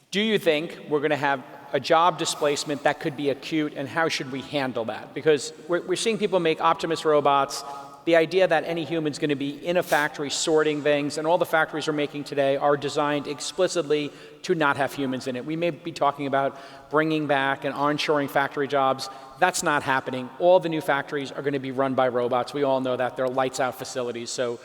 Speaker 8: do you think we're going to have a job displacement that could be acute, and how should we handle that? Because we're seeing people make Optimus robots the idea that any human's going to be in a factory sorting things, and all the factories we're making today are designed explicitly to not have humans in it. We may be talking about bringing back and onshoring factory jobs. That's not happening. All the new factories are going to be run by robots. We all know that. They're lights out facilities. So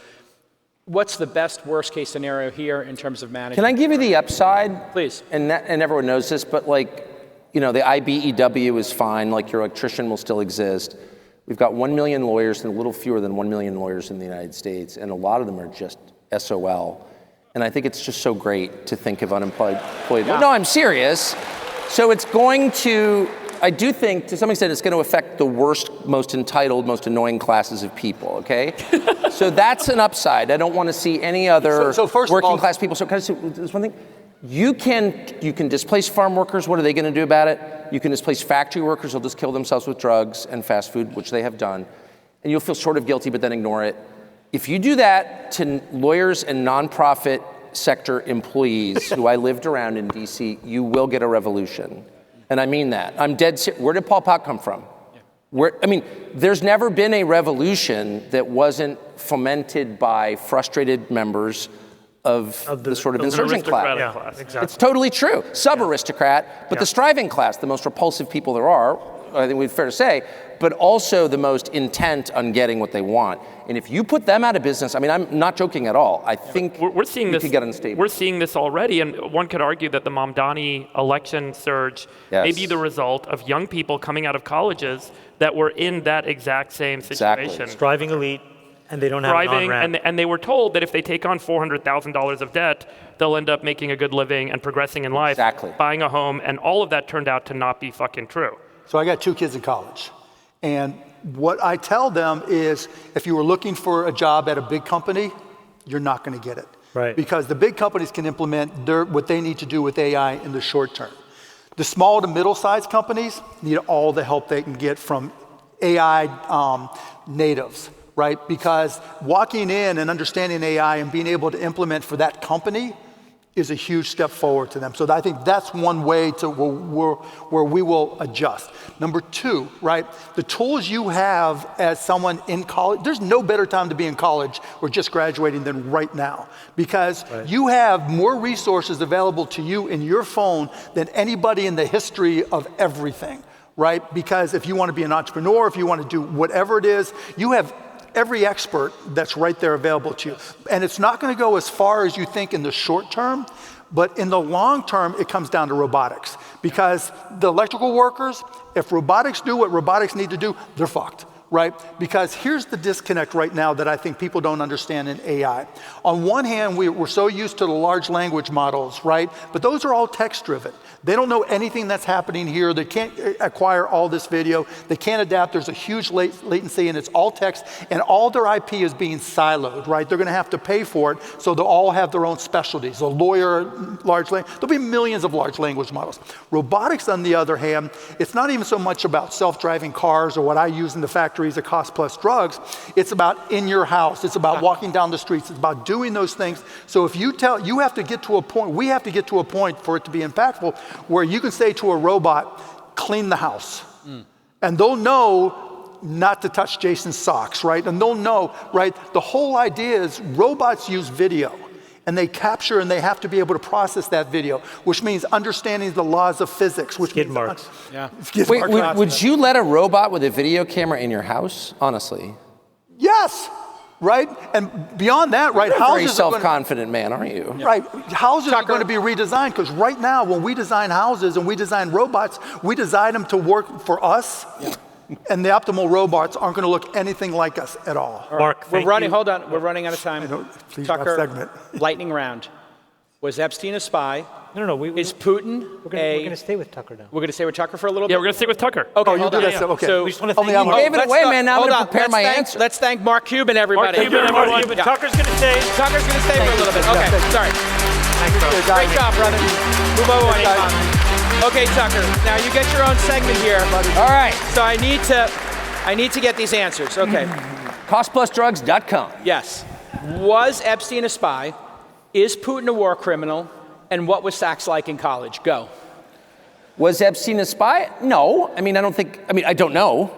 Speaker 8: what's the best worst case scenario here in terms of management?
Speaker 14: Can I give you the upside?
Speaker 8: Please.
Speaker 14: And everyone knows this, but like, you know, the IBEW is fine, like your electrician will still exist. We've got 1 million lawyers and a little fewer than 1 million lawyers in the United States, and a lot of them are just SOL. And I think it's just so great to think of unemployed. Yeah. No, I'm serious. So it's going to, I do think to some extent it's going to affect the worst, most entitled, most annoying classes of people, okay? So that's an upside. I don't want to see any other working class people. So can I say this one thing? You can displace farm workers. What are they going to do about it? You can displace factory workers. They'll just kill themselves with drugs and fast food, which they have done. And you'll feel sort of guilty, but then ignore it. If you do that to lawyers and nonprofit sector employees who I lived around in DC, you will get a revolution. And I mean that. I'm dead serious. Where did Pol Pot come from? There's never been a revolution that wasn't fomented by frustrated members of the sort of insurgent class.
Speaker 10: Yeah, exactly.
Speaker 14: It's totally true. Sub-aristocrat, but the striving class, the most repulsive people there are, I think it's fair to say, but also the most intent on getting what they want. And if you put them out of business, I mean, I'm not joking at all. I think
Speaker 10: we're seeing this.
Speaker 14: Could get unstable.
Speaker 10: We're seeing this already, and one could argue that the Mamdani election surge may be the result of young people coming out of colleges that were in that exact same situation.
Speaker 14: Exactly.
Speaker 11: Striving elite. And they don't have an on-ramp.
Speaker 10: And they were told that if they take on $400,000 of debt, they'll end up making a good living and progressing in life, buying a home, and all of that turned out to not be fucking true.
Speaker 3: So I got 2 kids in college. And what I tell them is, if you were looking for a job at a big company, you're not going to get it.
Speaker 11: Right.
Speaker 3: Because the big companies can implement what they need to do with AI in the short term. The small to middle-sized companies need all the help they can get from AI natives. Right? Because walking in and understanding AI and being able to implement for that company is a huge step forward to them. So I think that's one way to where we will adjust. Number 2, right? The tools you have as someone in college, there's no better time to be in college or just graduating than right now. Because you have more resources available to you in your phone than anybody in the history of everything, right? Because if you want to be an entrepreneur, if you want to do whatever it is, you have every expert that's right there available to you. And it's not going to go as far as you think in the short term, but in the long term, it comes down to robotics. Because the electrical workers, if robotics do what robotics need to do, they're fucked, right? Because here's the disconnect right now that I think people don't understand in AI. On one hand, we're so used to the large language models, right? But those are all text-driven. They don't know anything that's happening here. They can't acquire all this video. They can't adapt. There's a huge latency, and it's all text, and all their IP is being siloed, right? They're going to have to pay for it, so they'll all have their own specialties. A lawyer, large language. There'll be millions of large language models. Robotics, on the other hand, it's not even so much about self-driving cars or what I use in the factories of cost-plus drugs. It's about in your house. It's about walking down the streets. It's about doing those things. So if you have to get to a point, we have to get to a point for it to be impactful, where you can say to a robot, clean the house. And they'll know not to touch Jason's socks, right? And they'll know, right? The whole idea is robots use video, and they capture, and they have to be able to process that video, which means understanding the laws of physics, which
Speaker 11: skid marks.
Speaker 14: Wait, would you let a robot with a video camera in your house? Honestly.
Speaker 3: Yes. Right? And beyond that, right?
Speaker 14: You're a very self-confident man, aren't you?
Speaker 3: Right. Houses are going to be redesigned, because right now, when we design houses and we design robots, we design them to work for us. And the optimal robots aren't going to look anything like us at all.
Speaker 11: Mark,
Speaker 8: we're running. Hold on. We're running out of time.
Speaker 3: Tucker,
Speaker 8: lightning round. Was Epstein a spy?
Speaker 11: No.
Speaker 8: Is Putin
Speaker 11: we're going to stay with Tucker now.
Speaker 8: We're going to stay with Tucker for a little bit?
Speaker 10: Yeah, we're going to stick with Tucker.
Speaker 8: Okay,
Speaker 3: you do that stuff. Okay.
Speaker 8: So
Speaker 11: we just want to thank
Speaker 14: you gave it away, man. Now I'm going to prepare my answer.
Speaker 8: Let's thank Mark Cuban, everybody.
Speaker 10: Mark Cuban, everyone.
Speaker 11: Tucker's going to stay.
Speaker 8: Tucker's going to stay for a little bit. Okay, sorry.
Speaker 11: Thanks, bro.
Speaker 8: Great job, brother. Move over. Okay, Tucker. Now you get your own segment here.
Speaker 14: All right.
Speaker 8: So I need to get these answers. Okay.
Speaker 14: Costplusdrugs.com.
Speaker 8: Yes. Was Epstein a spy? Is Putin a war criminal? And what was Sachs like in college? Go.
Speaker 14: Was Epstein a spy? No. I don't know.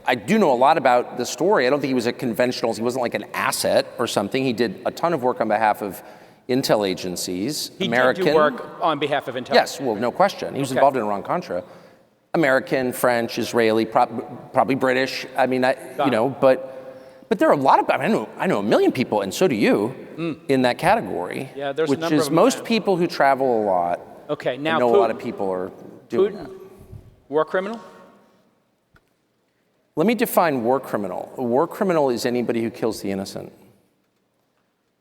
Speaker 14: I do know a lot about the story. I don't think he was a conventional, he wasn't like an asset or something. He did a ton of work on behalf of intel agencies.
Speaker 8: He did do work on behalf of intel.
Speaker 14: Yes, well, no question. He was involved in Iran-Contra. American, French, Israeli, probably British. I mean, but there are a lot of, I know a million people, and so do you, in that category.
Speaker 8: Yeah, there's
Speaker 14: which
Speaker 8: a number
Speaker 14: is
Speaker 8: of
Speaker 14: most people who travel a lot.
Speaker 8: Okay, now
Speaker 14: I know
Speaker 8: Putin,
Speaker 14: a lot of people are doing
Speaker 8: Putin,
Speaker 14: that.
Speaker 8: War criminal?
Speaker 14: Let me define war criminal. A war criminal is anybody who kills the innocent.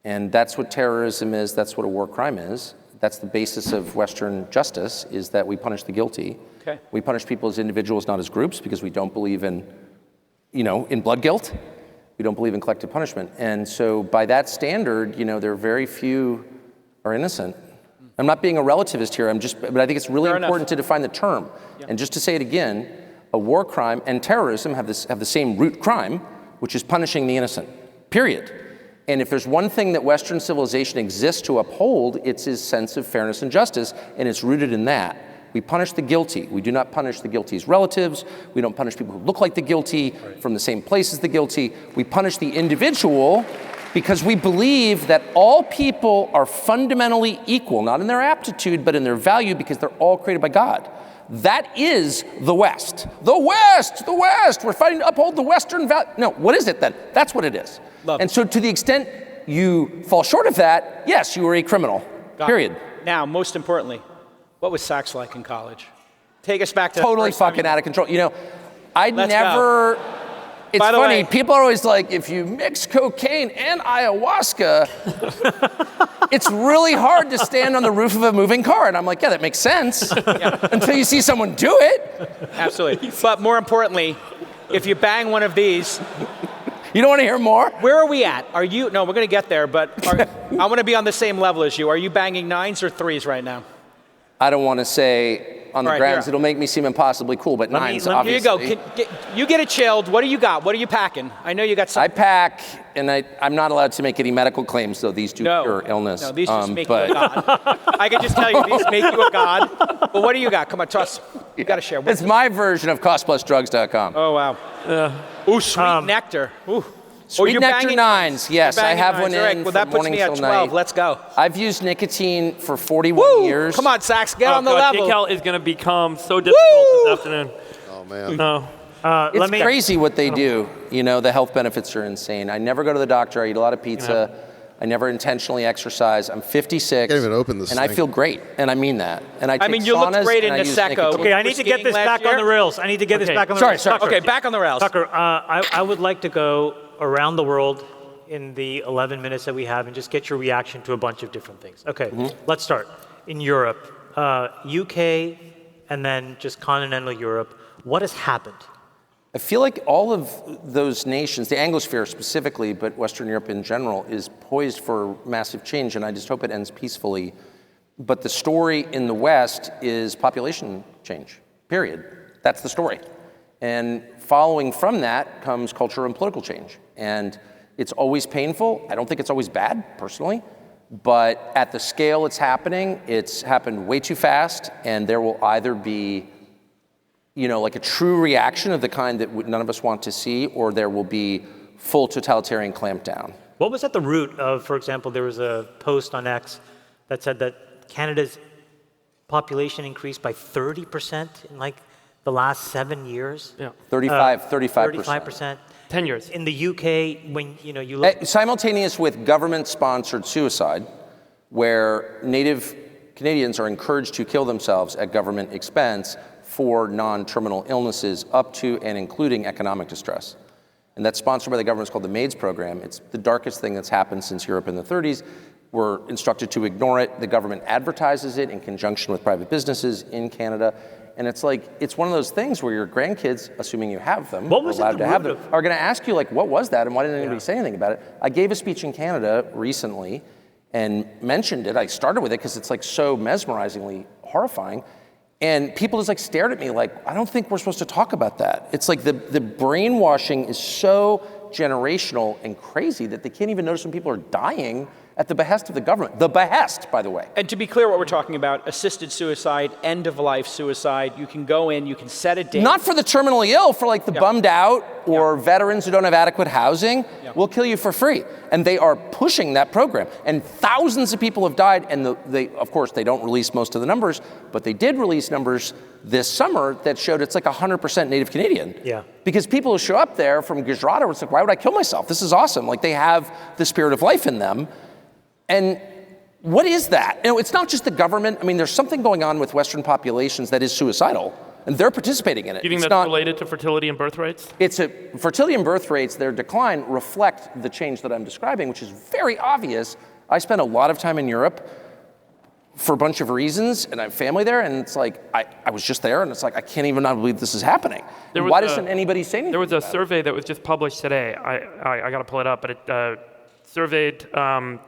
Speaker 14: And that's what terrorism is, that's what a war crime is. That's the basis of Western justice, is that we punish the guilty.
Speaker 8: Okay.
Speaker 14: We punish people as individuals, not as groups, because we don't believe in blood guilt. We don't believe in collective punishment. And so by that standard, there are very few are innocent. I'm not being a relativist here, but I think it's really important to define the term. Yeah. And just to say it again, a war crime and terrorism have the same root crime, which is punishing the innocent, period. And if there's one thing that Western civilization exists to uphold, it's his sense of fairness and justice, and it's rooted in that. We punish the guilty. We do not punish the guilty's relatives. We don't punish people who look like the guilty from the same place as the guilty. We punish the individual because we believe that all people are fundamentally equal, not in their aptitude, but in their value, because they're all created by God. That is the West. The West, the West. We're fighting to uphold the Western value. No, what is it then? That's what it is. And so to the extent you fall short of that, yes, you are a criminal, period.
Speaker 8: Now, most importantly, what was sex like in college? Take us back to
Speaker 14: totally fucking out of control. It's
Speaker 8: By the
Speaker 14: funny,
Speaker 8: way,
Speaker 14: people are always like, if you mix cocaine and ayahuasca, it's really hard to stand on the roof of a moving car. And I'm like, yeah, that makes sense. Until you see someone do it.
Speaker 8: Absolutely. But more importantly, if you bang one of these.
Speaker 14: You don't want to hear more?
Speaker 8: Where are we at? No, we're going to get there, but I want to be on the same level as you. Are you banging 9s or 3s right now?
Speaker 14: I don't want to say on the grounds it'll make me seem impossibly cool, but 9s, obviously.
Speaker 8: Here you go. You get it chilled. What do you got? What are you packing? I know you got something.
Speaker 14: I pack, and I'm not allowed to make any medical claims, though these do cure illness.
Speaker 8: No, these just make you a god. I can just tell you, these make you a god. But what do you got? Come on, trust. You got to share.
Speaker 14: It's my version of costplusdrugs.com.
Speaker 8: Oh, wow. Ooh, sweet nectar. Ooh.
Speaker 14: Sweet nectar 9s, yes. I have one in
Speaker 8: well, that
Speaker 14: from
Speaker 8: puts
Speaker 14: morning
Speaker 8: me at
Speaker 14: till
Speaker 8: 12.
Speaker 14: night.
Speaker 8: Let's go.
Speaker 14: I've used nicotine for 41 years.
Speaker 8: Come on, Sax, get on the level.
Speaker 10: JCal is going to become so difficult this afternoon.
Speaker 9: Oh, man.
Speaker 10: No.
Speaker 14: It's crazy what they do. The health benefits are insane. I never go to the doctor. I eat a lot of pizza. Yeah. I never intentionally exercise. I'm 56.
Speaker 13: Can't even open this
Speaker 14: and
Speaker 13: thing.
Speaker 14: I feel great, and I mean that. And I take
Speaker 8: you looked great in
Speaker 14: Niseko.
Speaker 11: Okay, I need to get this back on the rails. I need to get this back on the rails.
Speaker 8: Sorry. Okay, back on the rails.
Speaker 11: Tucker, I would like to go around the world in the 11 minutes that we have and just get your reaction to a bunch of different things. Okay, let's start. In Europe, UK, and then just continental Europe, what has happened?
Speaker 14: I feel like all of those nations, the Anglosphere specifically, but Western Europe in general, is poised for massive change, and I just hope it ends peacefully. But the story in the West is population change, period. That's the story. And following from that comes cultural and political change. And it's always painful. I don't think it's always bad, personally. But at the scale it's happened way too fast, and there will either be like a true reaction of the kind that none of us want to see, or there will be full totalitarian clampdown.
Speaker 11: What was at the root of, for example, there was a post on X that said that Canada's population increased by 30% in the last 7 years?
Speaker 10: Yeah.
Speaker 14: 35%.
Speaker 11: 10 years. In the UK, when you look...
Speaker 14: Simultaneous with government-sponsored suicide, where Native Canadians are encouraged to kill themselves at government expense for non-terminal illnesses up to and including economic distress. And that's sponsored by the government. It's called the MAIDS program. It's the darkest thing that's happened since Europe in the 30s. We're instructed to ignore it. The government advertises it in conjunction with private businesses in Canada. And it's one of those things where your grandkids, assuming you have them, are allowed to have them, are going to ask you, what was that? And why didn't anybody say anything about it? I gave a speech in Canada recently and mentioned it. I started with it because it's so mesmerizingly horrifying. And people just stared at me I don't think we're supposed to talk about that. It's the brainwashing is so generational and crazy that they can't even notice when people are dying at the behest of the government. The behest, by the way.
Speaker 8: And to be clear what we're talking about, assisted suicide, end-of-life suicide, you can go in, you can set a date.
Speaker 14: Not for the terminally ill, for like the bummed out or veterans who don't have adequate housing. We'll kill you for free. And they are pushing that program. And thousands of people have died, and of course, they don't release most of the numbers, but they did release numbers this summer that showed it's like 100% Native Canadian.
Speaker 11: Yeah.
Speaker 14: Because people who show up there from Gujarat are like, why would I kill myself? This is awesome. Like, they have the spirit of life in them. And what is that? You know, it's not just the government. I mean, there's something going on with Western populations that is suicidal, and they're participating in it.
Speaker 10: Do you think that's related to fertility and birth rates?
Speaker 14: Fertility and birth rates, their decline reflect the change that I'm describing, which is very obvious. I spent a lot of time in Europe for a bunch of reasons, and I have family there, and it's like, I was just there, and it's like, I can't even not believe this is happening. Why doesn't anybody say anything?
Speaker 10: There was a survey that was just published today. I got to pull it up, but it surveyed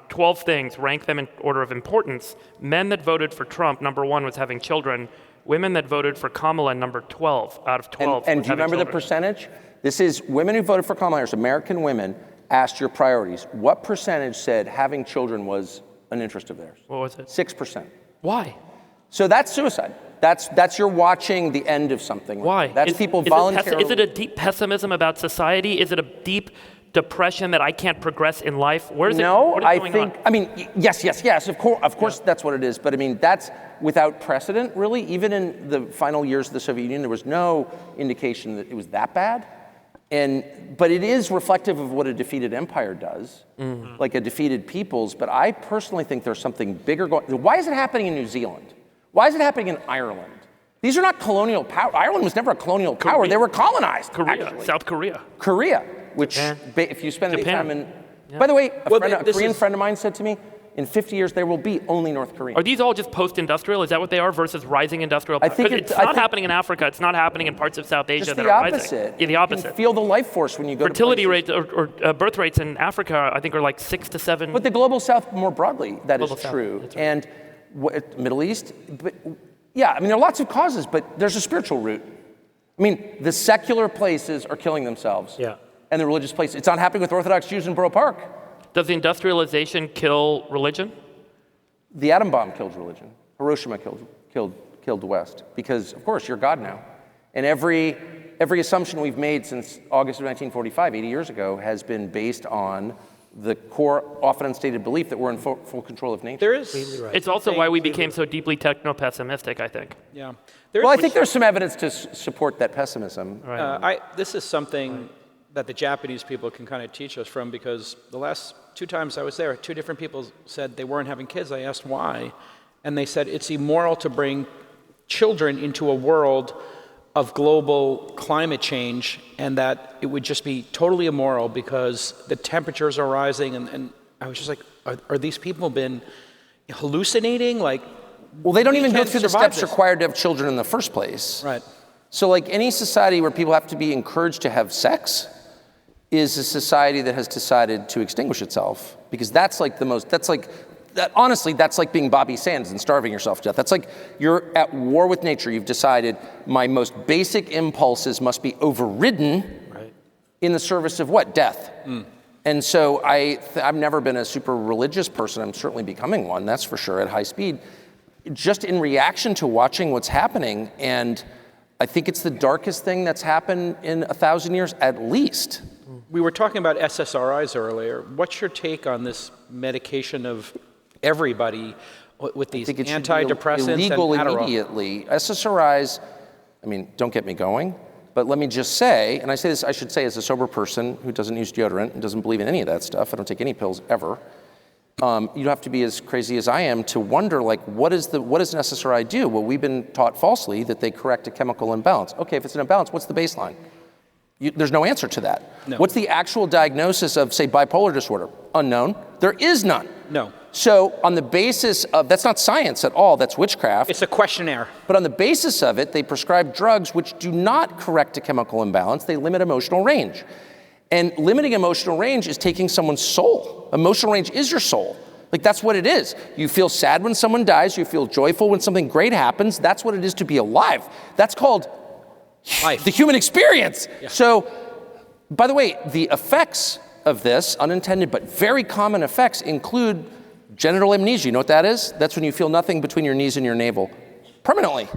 Speaker 10: 12 things, ranked them in order of importance. Men that voted for Trump, number 1 was having children. Women that voted for Kamala, number 12 out of 12.
Speaker 14: And do you remember the percentage? This is women who voted for Kamala Harris, American women, asked your priorities. What percentage said having children was an interest of theirs?
Speaker 10: What was it?
Speaker 14: 6%.
Speaker 10: Why?
Speaker 14: So that's suicide. That's you're watching the end of something.
Speaker 10: Why?
Speaker 14: That's people voluntarily.
Speaker 10: Is it a deep pessimism about society? Is it a deep depression that I can't progress in life? Where is it? What is going on?
Speaker 14: I mean, yes. Of course, that's what it is. But I mean, that's without precedent, really. Even in the final years of the Soviet Union, there was no indication that it was that bad. But it is reflective of what a defeated empire does, like a defeated people's. But I personally think there's something bigger going. Why is it happening in New Zealand? Why is it happening in Ireland? These are not colonial power. Ireland was never a colonial power. They were colonized.
Speaker 10: South Korea.
Speaker 14: Which if you spend any time in. By the way, a Korean friend of mine said to me, in 50 years, there will be only North Koreans.
Speaker 10: Are these all just post-industrial? Is that what they are versus rising industrial power? It's not happening in Africa. It's not happening in parts of South Asia
Speaker 14: just
Speaker 10: that
Speaker 14: the
Speaker 10: are
Speaker 14: opposite.
Speaker 10: rising. Yeah, the opposite.
Speaker 14: You can feel the life force when you go
Speaker 10: Fertility
Speaker 14: to
Speaker 10: rates or birth rates in Africa, I think, are like 6 to 7.
Speaker 14: But the global South more broadly, that is true.
Speaker 10: Right.
Speaker 14: And Middle East, but yeah, I mean, there are lots of causes, but there's a spiritual root. I mean, the secular places are killing themselves.
Speaker 11: Yeah.
Speaker 14: And the religious places. It's not happening with Orthodox Jews in Borough Park.
Speaker 10: Does industrialization kill religion?
Speaker 14: The atom bomb killed religion. Hiroshima killed the West. Because, of course, you're God now. And every assumption we've made since August of 1945, 80 years ago, has been based on the core, often unstated belief that we're in full control of nature.
Speaker 8: There is.
Speaker 10: Right. It's also why we became so deeply techno-pessimistic, I think.
Speaker 8: Yeah.
Speaker 14: I think there's some evidence to support that pessimism.
Speaker 8: Right. This is something that the Japanese people can kind of teach us from, because the last 2 times I was there, 2 different people said they weren't having kids. I asked why, and they said it's immoral to bring children into a world of global climate change, and that it would just be totally immoral because the temperatures are rising. And I was just like, are these people been hallucinating? Like,
Speaker 14: well, they don't even go through the steps required to have children in the first place.
Speaker 8: Right.
Speaker 14: So like any society where people have to be encouraged to have sex is a society that has decided to extinguish itself, because that's like honestly, that's like being Bobby Sands and starving yourself to death. That's like you're at war with nature. You've decided my most basic impulses must be overridden in the service of what? Death. And so I've never been a super religious person. I'm certainly becoming one, that's for sure, at high speed, just in reaction to watching what's happening. And I think it's the darkest thing that's happened in 1,000 years, at least.
Speaker 8: We were talking about SSRIs earlier. What's your take on this medication of everybody with these antidepressants
Speaker 14: illegal
Speaker 8: and Adderall?
Speaker 14: Immediately. SSRIs, I mean, don't get me going, but let me just say, and I say this, I should say as a sober person who doesn't use deodorant and doesn't believe in any of that stuff, I don't take any pills ever. You don't have to be as crazy as I am to wonder, like, what does an SSRI do? Well, we've been taught falsely that they correct a chemical imbalance. Okay, if it's an imbalance, what's the baseline? There's no answer to that.
Speaker 8: No.
Speaker 14: What's the actual diagnosis of, say, bipolar disorder? Unknown. There is none.
Speaker 8: No.
Speaker 14: So on the basis of, that's not science at all, that's witchcraft.
Speaker 8: It's a questionnaire.
Speaker 14: But on the basis of it, they prescribe drugs which do not correct a chemical imbalance, they limit emotional range. And limiting emotional range is taking someone's soul. Emotional range is your soul. Like, that's what it is. You feel sad when someone dies, you feel joyful when something great happens. That's what it is to be alive. That's called life. The human experience. Yeah. So, by the way, the effects of this, unintended but very common effects, include Genital amnesia, you know what that is? That's when you feel nothing between your knees and your navel, permanently.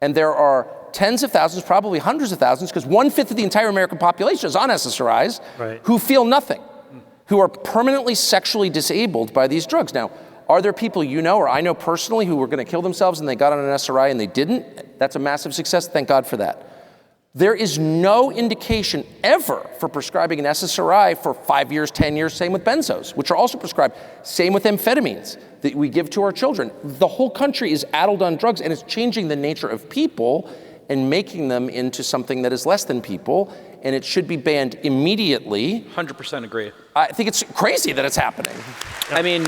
Speaker 14: And there are tens of thousands, probably hundreds of thousands, because 1/5 of the entire American population is on SSRIs, who feel nothing, who are permanently sexually disabled by these drugs. Now, are there people you know or I know personally who were going to kill themselves and they got on an SRI and they didn't? That's a massive success. Thank God for that. There is no indication ever for prescribing an SSRI for 5 years, 10 years, same with benzos, which are also prescribed. Same with amphetamines that we give to our children. The whole country is addled on drugs, and it's changing the nature of people and making them into something that is less than people, and it should be banned immediately.
Speaker 8: 100% agree.
Speaker 14: I think it's crazy that it's happening.
Speaker 8: I mean,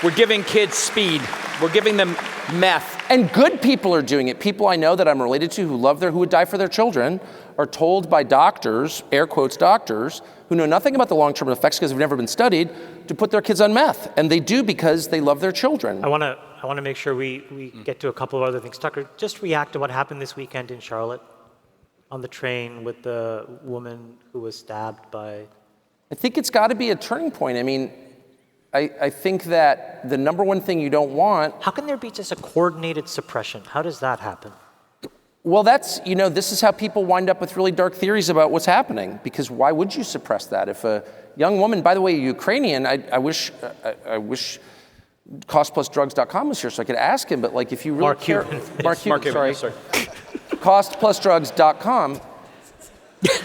Speaker 8: we're giving kids speed. We're giving them meth.
Speaker 14: And good people are doing it. People I know that I'm related to who who would die for their children are told by doctors, air quotes doctors, who know nothing about the long-term effects because they've never been studied, to put their kids on meth. And they do because they love their children.
Speaker 11: I want to make sure we get to a couple of other things. Tucker, just react to what happened this weekend in Charlotte on the train with the woman who was stabbed by...
Speaker 14: I think it's got to be a turning point. I mean, I think that the number one thing you don't want...
Speaker 11: How can there be just a coordinated suppression? How does that happen?
Speaker 14: Well, this is how people wind up with really dark theories about what's happening, because why would you suppress that? If a young woman, by the way, Ukrainian, I wish costplusdrugs.com was here so I could ask him, but like if you really
Speaker 11: Mark
Speaker 14: care...
Speaker 11: Cuban.
Speaker 14: Mark Cuban, sorry.
Speaker 8: Yes, sir.
Speaker 14: Costplusdrugs.com.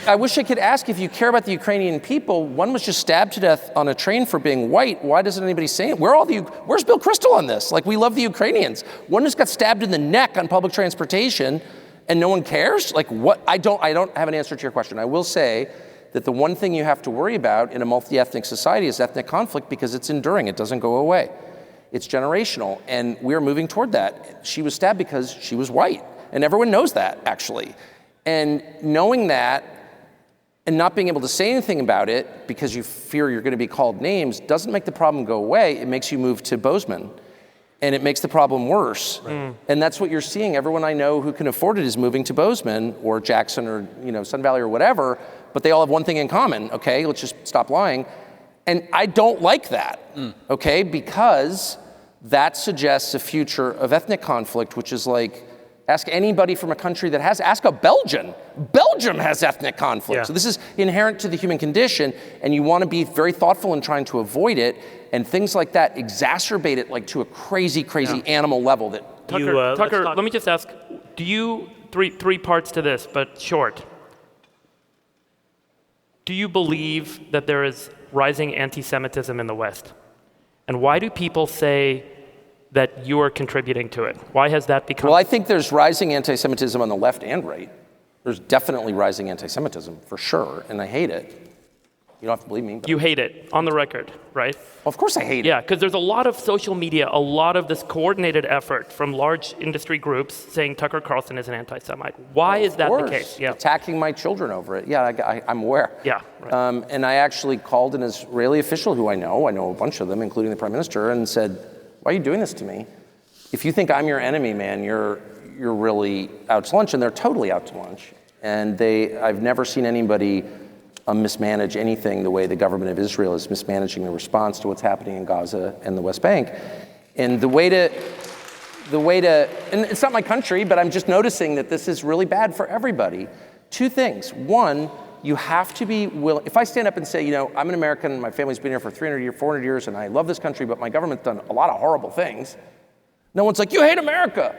Speaker 14: I wish I could ask, if you care about the Ukrainian people, one was just stabbed to death on a train for being white. Why doesn't anybody say it? Where's Bill Kristol on this? Like, we love the Ukrainians. One just got stabbed in the neck on public transportation and no one cares? Like, what? I don't have an answer to your question. I will say that the one thing you have to worry about in a multi-ethnic society is ethnic conflict, because it's enduring. It doesn't go away. It's generational, and we're moving toward that. She was stabbed because she was white, and everyone knows that, actually. And knowing that and not being able to say anything about it because you fear you're going to be called names doesn't make the problem go away. It makes you move to Bozeman, and it makes the problem worse. Right. And that's what you're seeing. Everyone I know who can afford it is moving to Bozeman or Jackson or Sun Valley or whatever, but they all have one thing in common. Okay, let's just stop lying. And I don't like that, okay, because that suggests a future of ethnic conflict, which is like, ask anybody from a country that ask a Belgian. Belgium has ethnic conflict. Yeah. So this is inherent to the human condition, and you want to be very thoughtful in trying to avoid it, and things like that exacerbate it like to a crazy animal level. That
Speaker 10: Tucker, let me just ask, do you, three parts to this, but short. Do you believe that there is rising anti-Semitism in the West? And why do people say that you are contributing to it? Why has that become...
Speaker 14: Well, I think there's rising anti-Semitism on the left and right. There's definitely rising anti-Semitism, for sure, and I hate it. You don't have to believe me. But...
Speaker 10: You hate it, on the record, right?
Speaker 14: Well, of course I hate it.
Speaker 10: Yeah, because there's a lot of social media, a lot of this coordinated effort from large industry groups saying Tucker Carlson is an anti-Semite. Why is that the case?
Speaker 14: Yeah. Attacking my children over it. Yeah, I'm aware.
Speaker 10: Yeah. Right.
Speaker 14: And I actually called an Israeli official who I know a bunch of them, including the prime minister, and said, why are you doing this to me? If you think I'm your enemy, man, you're really out to lunch, and they're totally out to lunch. And I've never seen anybody mismanage anything the way the government of Israel is mismanaging the response to what's happening in Gaza and the West Bank. And the way to, and it's not my country, but I'm just noticing that this is really bad for everybody. Two things. One, you have to be willing. If I stand up and say, I'm an American, my family's been here for 300 years, 400 years, and I love this country, but my government's done a lot of horrible things, no one's like, you hate America.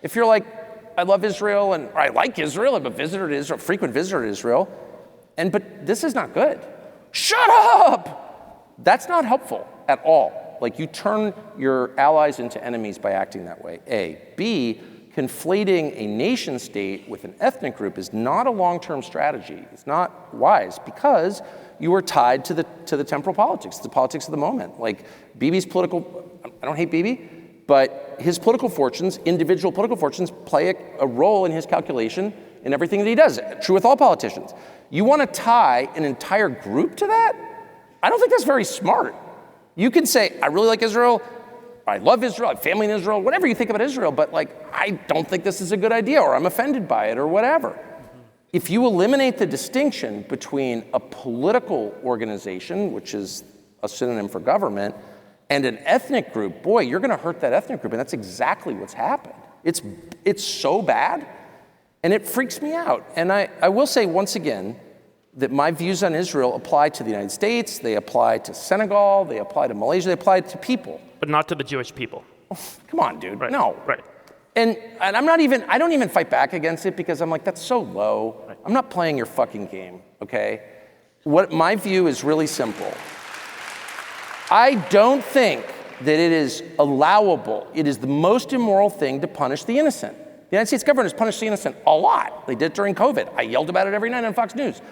Speaker 14: If you're like, I love Israel, or I like Israel, I'm a visitor to Israel, frequent visitor to Israel, but this is not good. Shut up! That's not helpful at all. Like, you turn your allies into enemies by acting that way, A. B, conflating a nation state with an ethnic group is not a long-term strategy. It's not wise, because you are tied to the temporal politics, the politics of the moment. Like, Bibi's I don't hate Bibi, but his political fortunes, individual political fortunes, play a role in his calculation in everything that he does. True with all politicians. You want to tie an entire group to that? I don't think that's very smart. You can say, I really like Israel, I love Israel, I have family in Israel, whatever you think about Israel, but I don't think this is a good idea, or I'm offended by it, or whatever. If you eliminate the distinction between a political organization, which is a synonym for government, and an ethnic group, boy, you're going to hurt that ethnic group. And that's exactly what's happened. It's so bad, and it freaks me out. And I will say once again that my views on Israel apply to the United States, they apply to Senegal, they apply to Malaysia, they apply to people.
Speaker 10: But not to the Jewish people.
Speaker 14: Come on, dude.
Speaker 10: Right.
Speaker 14: No.
Speaker 10: Right.
Speaker 14: And I don't even fight back against it because I'm like, that's so low. Right. I'm not playing your fucking game, okay? My view is really simple. I don't think that it is allowable, it is the most immoral thing to punish the innocent. The United States government has punished the innocent a lot. They did it during COVID. I yelled about it every night on Fox News.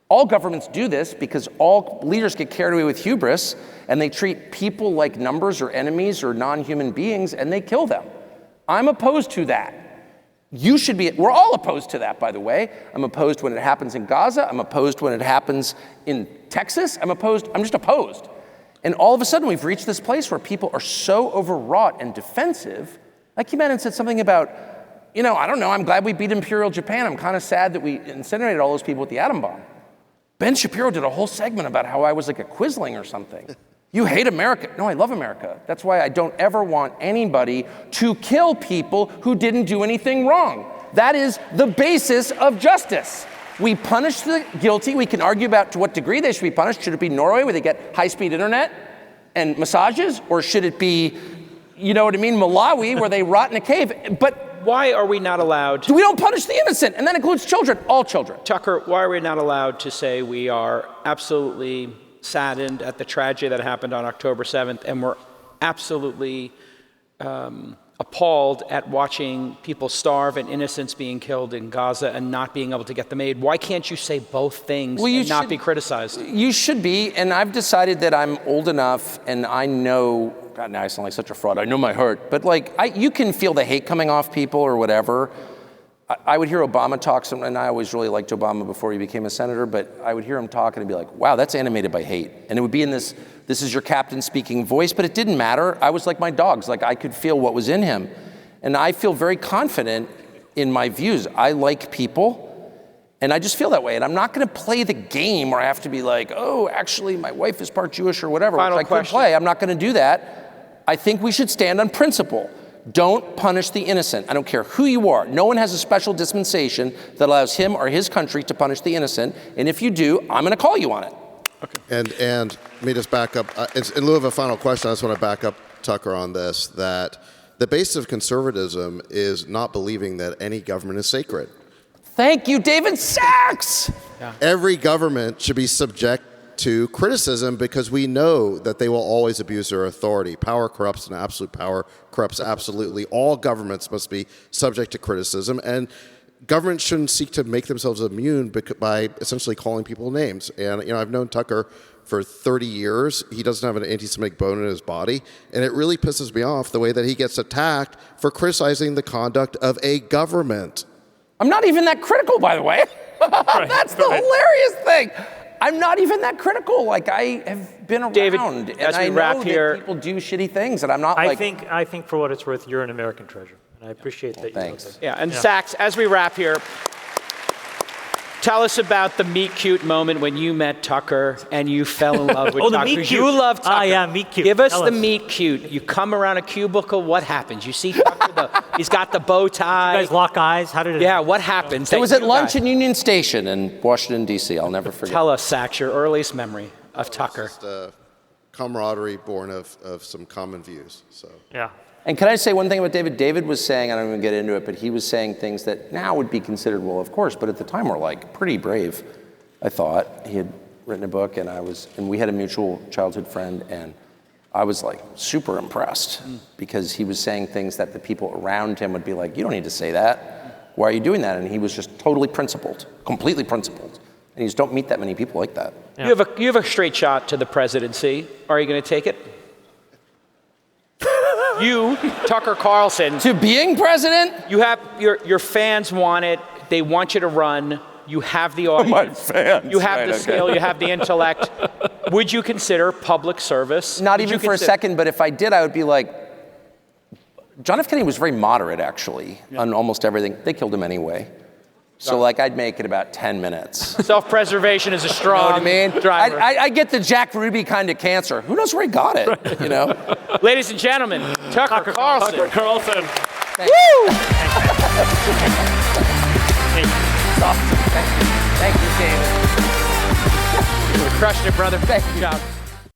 Speaker 14: All governments do this because all leaders get carried away with hubris and they treat people like numbers or enemies or non-human beings and they kill them. I'm opposed to that. You should be, we're all opposed to that, by the way. I'm opposed when it happens in Gaza. I'm opposed when it happens in Texas. I'm just opposed. And all of a sudden we've reached this place where people are so overwrought and defensive. I came out and said something about, I don't know, I'm glad we beat Imperial Japan. I'm kind of sad that we incinerated all those people with the atom bomb. Ben Shapiro did a whole segment about how I was like a quisling or something. You hate America. No, I love America. That's why I don't ever want anybody to kill people who didn't do anything wrong. That is the basis of justice. We punish the guilty. We can argue about to what degree they should be punished. Should it be Norway where they get high-speed internet and massages? Or should it be, Malawi where they rot in a cave? But
Speaker 8: why are we not allowed?
Speaker 14: We don't punish the innocent, and that includes children, all children.
Speaker 8: Tucker, why are we not allowed to say we are absolutely saddened at the tragedy that happened on October 7th, and we're absolutely appalled at watching people starve and innocents being killed in Gaza and not being able to get them aid? Why can't you say both things and not be criticized?
Speaker 14: You should be, and I've decided that I'm old enough and I know, God, now I sound like such a fraud, I know my heart, but you can feel the hate coming off people or whatever. I would hear Obama talk, and I always really liked Obama before he became a senator, but I would hear him talk and be like, wow, that's animated by hate. And it would be in this is your captain speaking voice, but it didn't matter. I was like my dogs, I could feel what was in him. And I feel very confident in my views. I like people, and I just feel that way. And I'm not gonna play the game where I have to be like, oh, actually my wife is part Jewish or whatever,
Speaker 8: Final
Speaker 14: which I could play. I'm not gonna do that. I think we should stand on principle. Don't punish the innocent. I don't care who you are. No one has a special dispensation that allows him or his country to punish the innocent. And if you do, I'm going to call you on it.
Speaker 9: Okay. And let me just back up. In lieu of a final question, I just want to back up Tucker on this, that the basis of conservatism is not believing that any government is sacred.
Speaker 14: Thank you, David Sachs.
Speaker 9: Yeah. Every government should be subject to criticism because we know that they will always abuse their authority. Power corrupts, and absolute power corrupts absolutely. All governments must be subject to criticism, and governments shouldn't seek to make themselves immune by essentially calling people names. And I've known Tucker for 30 years. He doesn't have an anti-Semitic bone in his body, and it really pisses me off the way that he gets attacked for criticizing the conduct of a government.
Speaker 14: I'm not even that critical, by the way. That's the hilarious thing. I'm not even that critical. I have been around,
Speaker 8: David,
Speaker 14: and I know that people do shitty things, and I'm not
Speaker 11: I think for what it's worth, you're an American treasure, and I appreciate that.
Speaker 14: Thanks.
Speaker 8: Yeah, and Sachs, as we wrap here, tell us about the meet cute moment when you met Tucker and you fell in love with Tucker.
Speaker 11: The meet cute.
Speaker 8: You love Tucker.
Speaker 11: Yeah, meet cute.
Speaker 8: Give us
Speaker 11: tell
Speaker 8: the meet cute. You come around a cubicle. What happens? You see Tucker. He's got the bow tie.
Speaker 11: You guys lock eyes. How did it?
Speaker 8: Yeah. What happens?
Speaker 14: It was at lunch in Union Station in Washington D.C. I'll never forget.
Speaker 8: Tell us, Sachs, your earliest memory of Tucker.
Speaker 9: Just camaraderie born of some common views. So.
Speaker 10: Yeah.
Speaker 14: And can I say one thing about David? David was saying, I don't even get into it, but he was saying things that now would be considered, well, of course, but at the time were pretty brave, I thought. He had written a book, and we had a mutual childhood friend, and I was super impressed because he was saying things that the people around him would be like, you don't need to say that. Why are you doing that? And he was just totally principled, completely principled. And you just don't meet that many people like that.
Speaker 8: Yeah. You have a straight shot to the presidency. Are you going to take it? You, Tucker Carlson.
Speaker 14: To being president?
Speaker 8: You have your fans want it. They want you to run. You have the audience.
Speaker 14: My fans.
Speaker 8: You have the skill. You have the intellect. Would you consider public service?
Speaker 14: Not even for a second, but if I did, I would be like, John F. Kennedy was very moderate, actually, on almost everything. They killed him anyway. So like I'd make it about 10 minutes.
Speaker 8: Self-preservation is a strong
Speaker 14: You know what I mean?
Speaker 8: driver.
Speaker 14: I get the Jack Ruby kind of cancer. Who knows where he got it, you know?
Speaker 8: Ladies and gentlemen, Tucker Carlson.
Speaker 10: Tucker Carlson.
Speaker 14: Thank
Speaker 8: Woo!
Speaker 14: Thank you, David.
Speaker 8: You crushed it, brother.
Speaker 14: Thank you.
Speaker 8: Good job.